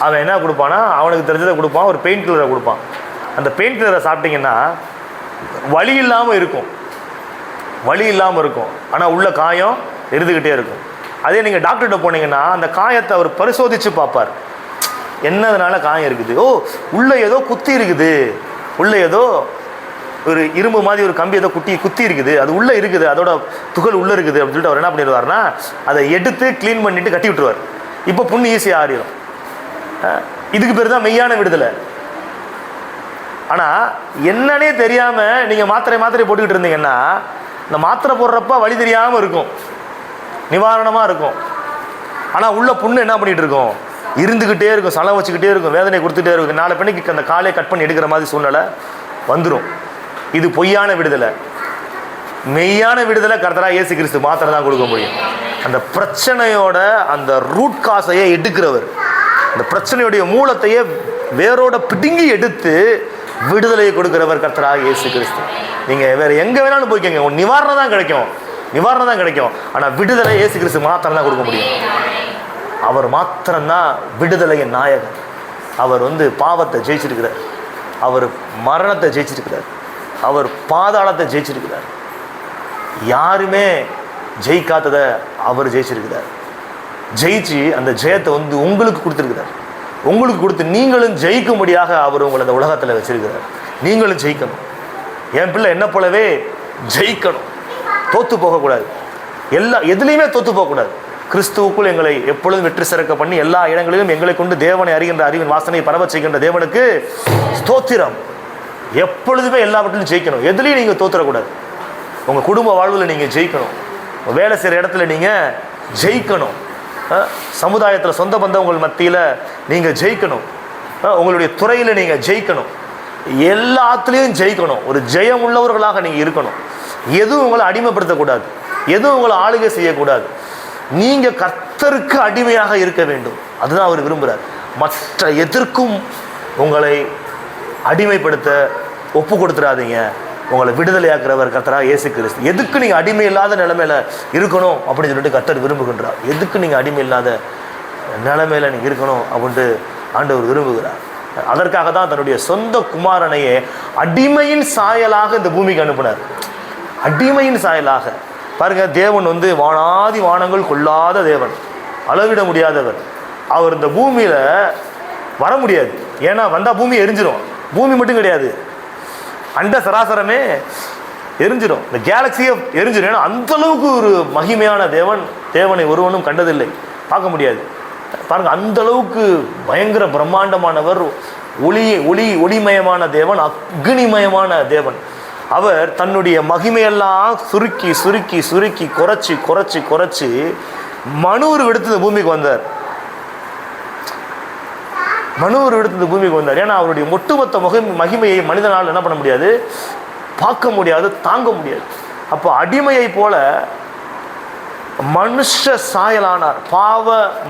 அவன் என்ன கொடுப்பான்னா, அவனுக்கு தெரிஞ்சதை கொடுப்பான், ஒரு பெயின் கில்லரை கொடுப்பான். அந்த பெயின் கில்லரை சாப்பிட்டிங்கன்னா வலி இல்லாமல் இருக்கும், ஆனால் உள்ள காயம் இருந்துக்கிட்டே இருக்கும். அதே நீங்கள் டாக்டர்கிட்ட போனீங்கன்னா அந்த காயத்தை அவர் பரிசோதித்து பார்ப்பார், என்னதுனால காயம் இருக்குது, உள்ளே ஏதோ குத்தி இருக்குது, உள்ளே ஏதோ ஒரு இரும்பு மாதிரி ஒரு கம்பி ஏதோ குத்தி இருக்குது, அது உள்ளே இருக்குது, அதோட துகள் உள்ளே இருக்குது அப்படின்னு சொல்லிட்டு அவர் என்ன பண்ணிடுவார்னா அதை எடுத்து க்ளீன் பண்ணிவிட்டு கட்டி விட்டுருவார். இப்போ புண்ணு ஈஸியாக ஆறிடும். இதுக்கு பேர் தான் மெய்யான விடுதலை. ஆனால் என்னன்னே தெரியாமல் நீங்கள் மாத்திரை போட்டுக்கிட்டு இருந்தீங்கன்னா இந்த மாத்திரை போடுறப்ப வழி தெரியாமல் இருக்கும், நிவாரணமாக இருக்கும். ஆனால் உள்ள புண்ணு என்ன பண்ணிகிட்டு இருக்கும், இருந்துக்கிட்டே இருக்கும், சலம் வச்சுக்கிட்டே இருக்கும், வேதனை கொடுத்துட்டே இருக்கும். 4 பெண்ணுக்கு அந்த காலை கட் பண்ணி எடுக்கிற மாதிரி சூழ்நிலை வந்துடும். இது பொய்யான விடுதலை. மெய்யான விடுதலை கர்த்தராகிய இயேசு கிறிஸ்து மாத்திரம் தான் கொடுக்க முடியும். அந்த பிரச்சனையோட அந்த ரூட் காசையை எடுக்கிறவர், அந்த பிரச்சனையுடைய மூலத்தையே வேரோட பிடுங்கி எடுத்து விடுதலையை கொடுக்கிறவர் கர்த்தராகிய இயேசு கிறிஸ்து. நீங்கள் வேறு எங்கே வேணாலும் போய்க்கோங்க, நிவாரணம் தான் கிடைக்கும். ஆனால் விடுதலை இயேசு கிறிஸ்து மாத்திரம் தான் கொடுக்க முடியும். அவர் மாத்திரம்தான் விடுதலையின் நாயகன். அவர் பாவத்தை ஜெயிச்சிருக்கிறார், அவர் மரணத்தை ஜெயிச்சிருக்கிறார், அவர் பாதாளத்தை ஜெயிச்சிருக்கிறார். யாருமே ஜெயிக்காததை அவர் ஜெயிச்சிருக்கிறார். ஜெயிச்சு அந்த ஜெயத்தை உங்களுக்கு கொடுத்துருக்கிறார். உங்களுக்கு கொடுத்து நீங்களும் ஜெயிக்கும்படியாக அவர் உங்களை அந்த உலகத்தில் வச்சிருக்கிறார். நீங்களும் ஜெயிக்கணும். என் பிள்ளை என்ன போலவே ஜெயிக்கணும், தோற்று போகக்கூடாது, எதுலேயுமே தோற்று போகக்கூடாது. கிறிஸ்துவுக்குள் எங்களை எப்பொழுதும் வெற்றி சிறக்க பண்ணி எல்லா இடங்களிலும் எங்களை கொண்டு தேவனை அறிகின்ற அறிவின் வாசனை பரவ செய்கின்ற தேவனுக்கு ஸ்தோத்திரம். எப்பொழுதுமே எல்லாவற்றிலும் ஜெயிக்கணும். எதுலேயும் நீங்கள் தோற்றுறக்கூடாது. உங்கள் குடும்ப வாழ்வில் நீங்கள் ஜெயிக்கணும், வேலை செய்கிற இடத்துல நீங்கள் ஜெயிக்கணும், சமுதாயத்தில் சொந்த பந்தவங்கள் மத்தியில் நீங்கள் ஜெயிக்கணும், உங்களுடைய துறையில் நீங்கள் ஜெயிக்கணும், எல்லாத்துலேயும் ஜெயிக்கணும். ஒரு ஜெயம் உள்ளவர்களாக நீங்கள் இருக்கணும். எதுவும் உங்களை அடிமைப்படுத்தக்கூடாது, எதுவும் உங்களை ஆளுகை செய்யக்கூடாது. நீங்கள் கர்த்தருக்கு அடிமையாக இருக்க வேண்டும். அதுதான் அவர் விரும்புகிறார். மற்ற எதற்கும் உங்களை அடிமைப்படுத்த ஒப்பு கொடுத்துடாதீங்க. உங்களை விடுதலையாக்குறவர் கர்த்தராகிய இயேசு கிறிஸ்து. எதுக்கு நீங்கள் அடிமை இல்லாத நிலைமையில் இருக்கணும் அப்படின்னு சொல்லிட்டு கர்த்தர் விரும்புகின்றார். எதுக்கு நீங்கள் அடிமை இல்லாத நிலைமையில் நீங்கள் இருக்கணும் அப்படின்ட்டு ஆண்டவர் விரும்புகிறார். அதற்காக தான் தன்னுடைய சொந்த குமாரனையே அடிமையின் சாயலாக இந்த பூமிக்கு அனுப்பினார். அடிமையின் சாயலாக பாருங்க, தேவன் வானாதி வானங்கள் கொள்ளாத தேவன், அளவிட முடியாதவர். அவர் இந்த பூமியில் வர முடியாது. ஏன்னா வந்தால் பூமி எரிஞ்சிடும். பூமி மட்டும் கிடையாது, அண்ட சராசரமே எரிஞ்சிடும், இந்த கேலக்சியை எரிஞ்சிடும். ஏன்னா அந்தளவுக்கு ஒரு மகிமையான தேவனை ஒருவனும் கண்டதில்லை, பார்க்க முடியாது. பாருங்கள், அந்தளவுக்கு பயங்கர பிரம்மாண்டமானவர், ஒளிமயமான தேவன், அக்னிமயமான தேவன். அவர் தன்னுடைய மகிமையெல்லாம் சுருக்கி குறைச்சி மனுவர் எடுத்து இந்த பூமிக்கு வந்தார். ஏன்னா அவருடைய ஒட்டுமொத்த மகிமையை மனிதனால் என்ன பண்ண முடியாது, பார்க்க முடியாது, தாங்க முடியாது. அப்போ அடிமையை போல மனுஷ சாயலானார், பாவ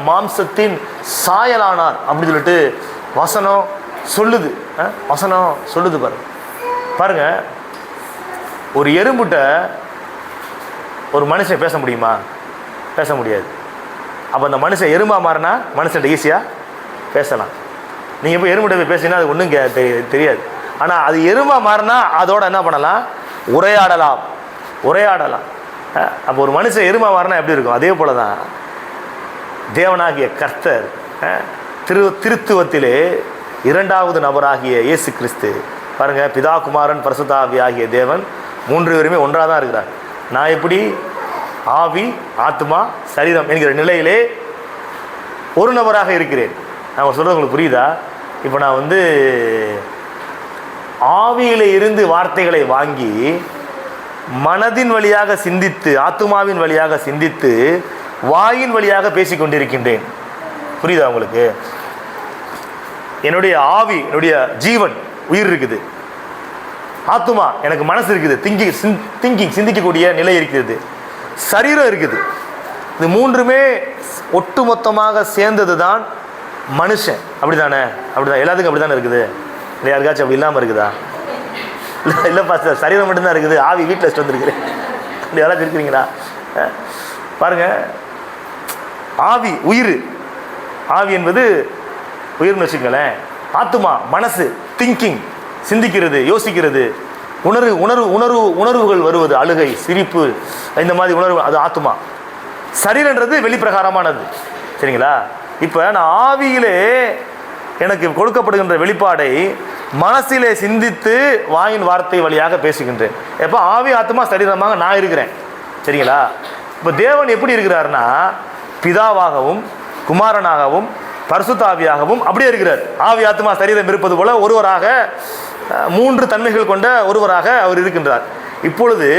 மாம்சத்தின் சாயலானார் அப்படின்னு சொல்லிட்டு வசனம் சொல்லுது. பாருங்க, ஒரு எறும்புட்ட ஒரு மனுஷன் பேச முடியுமா? பேச முடியாது. அப்போ அந்த மனுஷன் எறும்பா மாறினா மனுஷன் ஈஸியாக பேசலாம். நீங்கள் போய் எறும்புட்ட போய் பேசினா அது ஒன்றும் தெரியாது. ஆனால் அது எருமை மாறினா அதோட என்ன பண்ணலாம்? உரையாடலாம். அப்போ ஒரு மனுஷன் எருமை மாறினா எப்படி இருக்கும்? அதே போல தான் தேவனாகிய கர்த்தர் திருத்துவத்திலே இரண்டாவது நபராகிய இயேசு கிறிஸ்து பாருங்க, பிதா குமாரன் பரிசுத்த ஆவி ஆகிய தேவன் 3 பேருமே ஒன்றாக தான் இருக்கிறார். நான் எப்படி ஆவி ஆத்மா சரீரம் என்கிற நிலையிலே ஒரு நபராக இருக்கிறேன். நான் சொல்கிறது உங்களுக்கு புரியுதா? இப்போ நான் ஆவியில இருந்து வார்த்தைகளை வாங்கி மனதின் வழியாக சிந்தித்து ஆத்துமாவின் வழியாக சிந்தித்து வாயின் வழியாக பேசிக்கொண்டிருக்கின்றேன். புரியுதா உங்களுக்கு? என்னுடைய ஆவி, என்னுடைய ஜீவன், உயிர் இருக்குது. ஆத்துமா, எனக்கு மனசு இருக்குது, திங்கிங் சிந்திக்கக்கூடிய நிலை இருக்கிறது. சரீரம் இருக்குது. இது 3மே ஒட்டுமொத்தமாக சேர்ந்தது தான் மனுஷன். அப்படிதானே? அப்படிதான், எல்லாத்துக்கும் அப்படி தானே இருக்குது. இல்லை யாருக்காச்சும் அப்படி இல்லாமல் இருக்குதா? இல்லை பாஸ்டர், சரீரம் மட்டும்தான் இருக்குது, ஆவி வீட்டில் வச்சுட்டு வந்துருக்குறேன் அப்படி யாராச்சும் இருக்கிறீங்களா? பாருங்க, ஆவி உயிர். ஆவி என்பது உயிர்னு வச்சுக்கங்களேன். ஆத்துமா மனசு, திங்கிங் சிந்திக்கிறது, யோசிக்கிறது, உணர்வுகள் வருவது, அழுகை, சிரிப்பு, இந்த மாதிரி உணர்வு, அது ஆத்துமா. சரீரன்றது வெளிப்பிரகாரமானது. சரிங்களா? இப்போ நான் ஆவியிலே எனக்கு கொடுக்கப்படுகின்ற வெளிப்பாடை மனசிலே சிந்தித்து வாயின் வார்த்தை வழியாக பேசுகின்றேன். எப்போ ஆவி ஆத்மா சரீரமாக நான் இருக்கிறேன். சரிங்களா? இப்போ தேவன் எப்படி இருக்கிறார்னா பிதாவாகவும் குமாரனாகவும் பரிசுத்த ஆவியாகவும் அப்படியே இருக்கிறார். ஆவி ஆத்மா சரீரம் இருப்பது போல ஒருவராக 3 தன்மைகள் கொண்ட ஒருவராக அவர் இருக்கின்றார். இப்பொழுது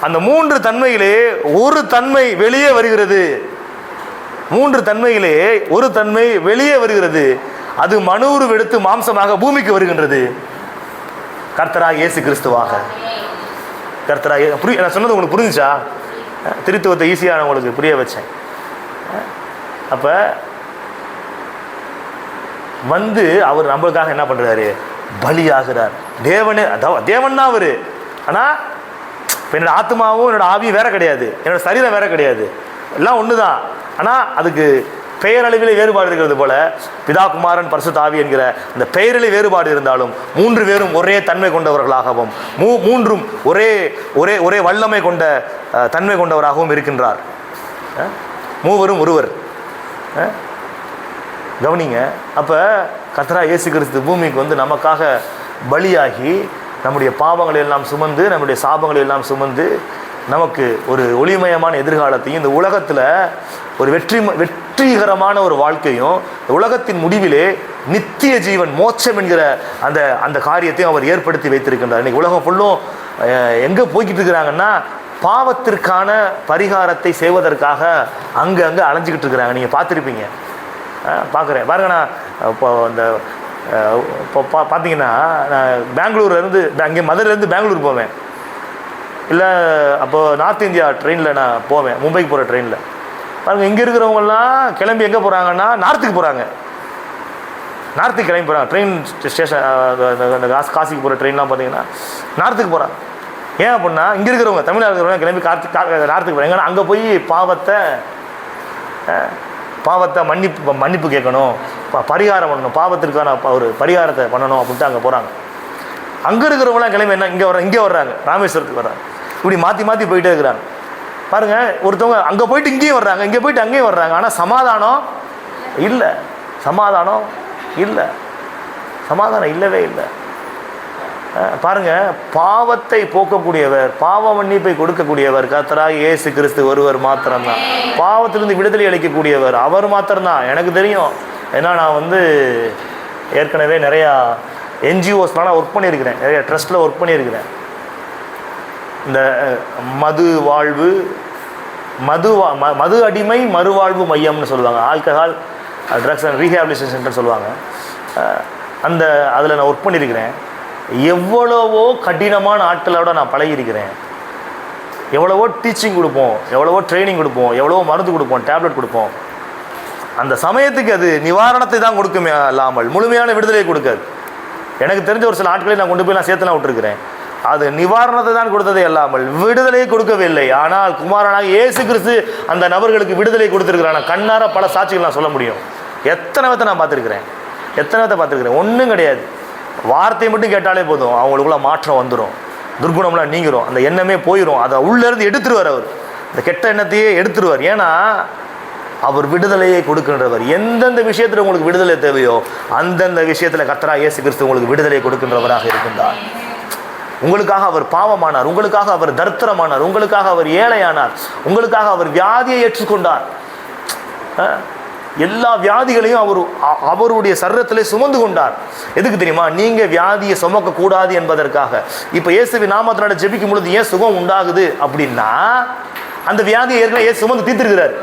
அந்த 3 தன்மையிலே ஒரு தன்மை வெளியே வருகிறது. 3 தன்மையிலே ஒரு தன்மை வெளியே வருகிறது. அது மனுவுருவெடுத்து மாம்சமாக பூமிக்கு வருகின்றது. கர்த்தராகிய இயேசு கிறிஸ்துவாக. நான் சொன்னது உங்களுக்கு புரிஞ்சுச்சா? திருத்துவத்தை ஈஸியாக உங்களுக்கு புரிய வச்சேன். அப்போ அவர் நம்மளுக்காக என்ன பண்ணுறாரு? பலியாகிறார். தேவன் தான் அவர். ஆனால் என்னோட ஆத்மாவும் என்னோட ஆவியும் வேற கிடையாது, என்னோட சரீரம் வேற கிடையாது, எல்லாம் ஒன்று தான். ஆனால் அதுக்கு பெயரளவிலே வேறுபாடு இருக்கிறது போல பிதா குமாரன் பரிசுத்த ஆவி என்கிற அந்த பெயரிலே வேறுபாடு இருந்தாலும் 3 பேரும் ஒரே தன்மை கொண்டவர்களாகவும் 3ம் ஒரே ஒரே ஒரே வல்லமை கொண்ட தன்மை கொண்டவராகவும் இருக்கின்றார். 3வரும் ஒருவர். கவனிங்க. அப்போ கர்த்தராகிய இயேசு கிறிஸ்து பூமிக்கு நமக்காக பலியாகி நம்முடைய பாவங்களை எல்லாம் சுமந்து நம்முடைய சாபங்களை எல்லாம் சுமந்து நமக்கு ஒரு ஒளிமயமான எதிர்காலத்தையும் இந்த உலகத்தில் ஒரு வெற்றிகரமான ஒரு வாழ்க்கையும் உலகத்தின் முடிவிலே நித்திய ஜீவன் மோட்சம் என்கிற அந்த காரியத்தையும் அவர் ஏற்படுத்தி வைத்திருக்கின்றார். இன்னைக்கு உலகம் ஃபுல்லும் எங்கே போய்கிட்டு இருக்கிறாங்கன்னா பாவத்திற்கான பரிகாரத்தை செய்வதற்காக அங்கே அலைஞ்சிக்கிட்டு இருக்கிறாங்க. நீங்கள் பார்த்துருப்பீங்க. பார்க்குறேன் பாருங்க. நான் இப்போ பார்த்தீங்கன்னா நான் பெங்களூர்லேருந்து அங்கே மதுரையிலேருந்து பெங்களூர் போவேன். இல்லை அப்போது நார்த் இந்தியா ட்ரெயினில் நான் போவேன், மும்பைக்கு போகிற ட்ரெயினில். பாருங்கள், இங்கே இருக்கிறவங்கெல்லாம் கிளம்பி எங்கே போகிறாங்கன்னா நார்த்துக்கு போகிறாங்க. நார்த்துக்கு கிளம்பி போகிறாங்க. ட்ரெயின் ஸ்டேஷன் அந்த காசிக்கு போகிற ட்ரெயின்லாம் பார்த்தீங்கன்னா நார்த்துக்கு போகிறாங்க. ஏன் அப்படின்னா இங்கே இருக்கிறவங்க தமிழ்நாடு இருக்கிறவங்க கிளம்பி நார்த்துக்கு போகிறாங்க. ஏன்னா அங்கே போய் பாவத்தை மன்னிப்பு கேட்கணும், பரிகாரம் பண்ணணும், பாவத்திற்கான ஒரு பரிகாரத்தை பண்ணணும் அப்படின்ட்டு அங்கே போகிறாங்க. அங்கே இருக்கிறவங்களாம் கிளம்பி இங்கே வர்றாங்க, ராமேஸ்வரத்துக்கு வர்றாங்க. இப்படி மாற்றி போயிட்டே இருக்கிறாங்க. பாருங்கள், ஒருத்தவங்க அங்கே போயிட்டு இங்கேயும் வர்றாங்க, இங்கே போயிட்டு அங்கேயும் வர்றாங்க. ஆனால் சமாதானம் இல்லவே இல்லை. பாருங்கள், பாவத்தை போக்கக்கூடியவர், பாவ மன்னிப்பை கொடுக்கக்கூடியவர் கர்த்தராகிய இயேசு கிறிஸ்து ஒருவர் மாத்திரம்தான். பாவத்திலிருந்து விடுதலை அளிக்கக்கூடியவர் அவர் மாத்திரம்தான். எனக்கு தெரியும். ஏன்னா நான் ஏற்கனவே நிறையா என்ஜிஓஸ்லாம் ஒர்க் பண்ணியிருக்கிறேன், நிறைய ட்ரஸ்ட்டில் ஒர்க் பண்ணியிருக்கிறேன். இந்த மது அடிமை மறுவாழ்வு மையம்னு சொல்லுவாங்க, alcohol drugs and rehabilitation centre சொல்லுவாங்க. அதில் நான் ஒர்க் பண்ணியிருக்கிறேன். எவ்வளவோ கடினமான ஆட்களோட நான் பழகியிருக்கிறேன். எவ்வளவோ டீச்சிங் கொடுப்போம், எவ்வளவோ ட்ரைனிங் கொடுப்போம், எவ்வளவோ மருந்து கொடுப்போம், டேப்லெட் கொடுப்போம். அந்த சமயத்துக்கு அது நிவாரணத்தை தான் கொடுக்குமே அல்லாமல் முழுமையான விடுதலையை கொடுக்காது. எனக்கு தெரிஞ்ச ஒரு சில ஆட்களை நான் கொண்டு போய் சேர்த்துலாம் விட்டுருக்கிறேன். அது நிவாரணத்தை தான் கொடுத்ததே அல்லாமல் விடுதலையை கொடுக்கவில்லை. ஆனால் குமாரனாக இயேசு கிறிஸ்து அந்த நபர்களுக்கு விடுதலை கொடுத்துருக்கிறான். கண்ணார பல சாட்சிகள் நான் சொல்ல முடியும். எத்தனை நான் பார்த்துருக்கிறேன். ஒன்றும் கிடையாது. வார்த்தையை மட்டும் கேட்டாலே போதும், அவங்களுக்குள்ள மாற்றம் வந்துடும், துர்குணம்லாம் நீங்கிரும், அந்த எண்ணமே போயிடும். அதை உள்ளேருந்து எடுத்துருவார் அவர், இந்த கெட்ட எண்ணத்தையே எடுத்துருவார். ஏன்னா அவர் விடுதலையை கொடுக்கின்றவர். எந்தெந்த விஷயத்தில் உங்களுக்கு விடுதலை தேவையோ அந்தந்த விஷயத்தில் கர்த்தராகிய இயேசு கிறிஸ்து உங்களுக்கு விடுதலை கொடுக்கின்றவராக இருக்கின்றார். உங்களுக்காக அவர் பாவமானார், உங்களுக்காக அவர் தரித்திரமானார், உங்களுக்காக அவர் ஏழையானார், உங்களுக்காக அவர் வியாதியை ஏற்றுக்கொண்டார். எல்லா வியாதிகளையும் அவருடைய சரீரத்திலே சுமந்து கொண்டார். எதுக்கு தெரியுமா? நீங்க வியாதியை சுமக்க கூடாது என்பதற்காக. இப்ப இயேசுவின் நாமத்தினால ஜெபிக்கும் பொழுது ஏன் சுகம் உண்டாகுது அப்படின்னா, அந்த வியாதியை ஏற்கனவே இயேசு சுமந்து தீர்த்திருக்கிறார்.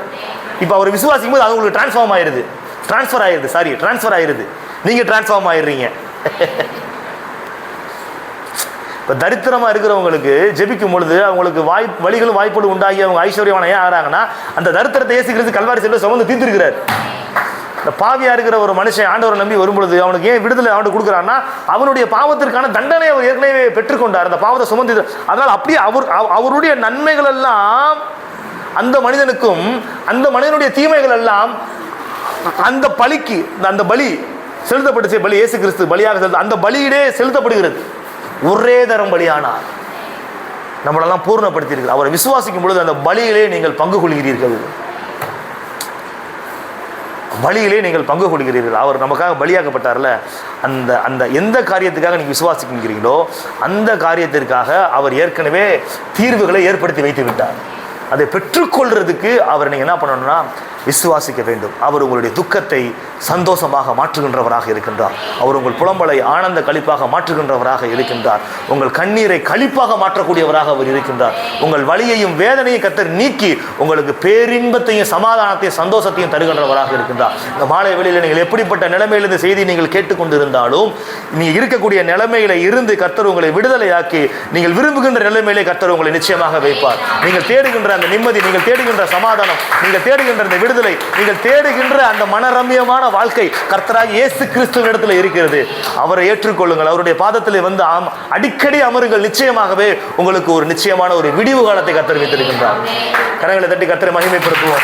இப்ப அவர் விசுவாசிக்கும் போது அது உங்களுக்கு டிரான்ஸ்ஃபர் ஆயிருது, நீங்க டிரான்ஸ்ஃபார்ம் ஆயிடுறீங்க. இப்போ தரித்திரமாக இருக்கிறவங்களுக்கு ஜெபிக்கும் பொழுது அவங்களுக்கு வழிகளும் வாய்ப்புகளும் உண்டாகி அவங்க ஐஸ்வர்யமான ஏன் ஆகிறாங்கன்னா, அந்த தரித்திரத்தை இயேசு கிறிஸ்து கல்வாரி செல்வ சுமந்து தீர்த்திருக்கிறார். இந்த பாவியாக இருக்கிற ஒரு மனுஷன் ஆண்டவரை நம்பி வரும்பொழுது அவனுக்கு ஏன் விடுதலை ஆண்டு கொடுக்குறான்னா, அவனுடைய பாவத்திற்கான தண்டனை அவர் ஏற்கனவே பெற்றுக்கொண்டார், அந்த பாவத்தை சுமந்து. அதனால் அப்படியே அவருடைய நன்மைகள் எல்லாம் அந்த மனிதனுக்கும், அந்த மனிதனுடைய தீமைகள் எல்லாம் அந்த பலிக்கு, அந்த பலி செலுத்தப்பட்டுச்சு, பலி இயேசு கிறிஸ்து பலியாக செலுத்த, அந்த பலியிலே செலுத்தப்படுகிறது. ஒரே தரம் பலியானார், நம்மளெல்லாம் பூர்ணப்படுத்தியிருக்கிறார். அவரை விசுவாசிக்கும் பொழுது அந்த பலியிலே நீங்கள் பங்கு கொள்கிறீர்கள், பலியிலே நீங்கள் பங்கு கொள்கிறீர்கள். அவர் நமக்காக பலியாக்கப்பட்டார்ல, அந்த எந்த காரியத்துக்காக நீங்கள் விசுவாசிக்கிறீங்களோ அந்த காரியத்திற்காக அவர் ஏற்கனவே தீர்வுகளை ஏற்படுத்தி வைத்து விட்டார். அதை பெற்றுக்கொள்றதுக்கு அவர் நீங்கள் என்ன பண்ணணும்னா விசுவாசிக்க வேண்டும். அவர் உங்களுடைய துக்கத்தை சந்தோஷமாக மாற்றுகின்றவராக இருக்கின்றார். அவர் உங்கள் புலம்பலை ஆனந்த களிப்பாக மாற்றுகின்றவராக இருக்கின்றார். உங்கள் கண்ணீரை களிப்பாக மாற்றக்கூடியவராக அவர் இருக்கின்றார். உங்கள் வலியையும் வேதனையும் கர்த்தர் நீக்கி உங்களுக்கு பேரின்பத்தையும் சமாதானத்தையும் சந்தோஷத்தையும் தருகின்றவராக இருக்கின்றார். இந்த மாலை வேளையில் நீங்கள் எப்படிப்பட்ட நிலைமையிலிருந்து செய்தி நீங்கள் கேட்டுக்கொண்டிருந்தாலும், நீங்கள் இருக்கக்கூடிய நிலைமையில இருந்து கர்த்தர் உங்களை விடுதலையாக்கி நீங்கள் விரும்புகின்ற நிலைமையிலே கர்த்தர் உங்களை நிச்சயமாக வைப்பார். நீங்கள் தேடுகின்ற அந்த நிம்மதி, நீங்கள் தேடுகின்ற சமாதானம், நீங்கள் தேடுகின்ற அந்த விடுதலை, நீங்கள் தேடுகின்ற அந்த மனரம்யமான வாழ்க்கை கர்த்தராகிய இயேசு கிறிஸ்துவின் இடத்துல இருக்கிறது. அவரை ஏற்றுக்கொள்ளுங்கள், அவருடைய பாதத்தில் வந்து அடிக்கடி அமருங்கள். நிச்சயமாகவே உங்களுக்கு ஒரு நிச்சயமான ஒரு விடிவு காலத்தை கர்த்தர் வைத்திருக்கின்றார். கரங்களை தட்டி கர்த்தரை மகிமைப்படுத்துவோம்.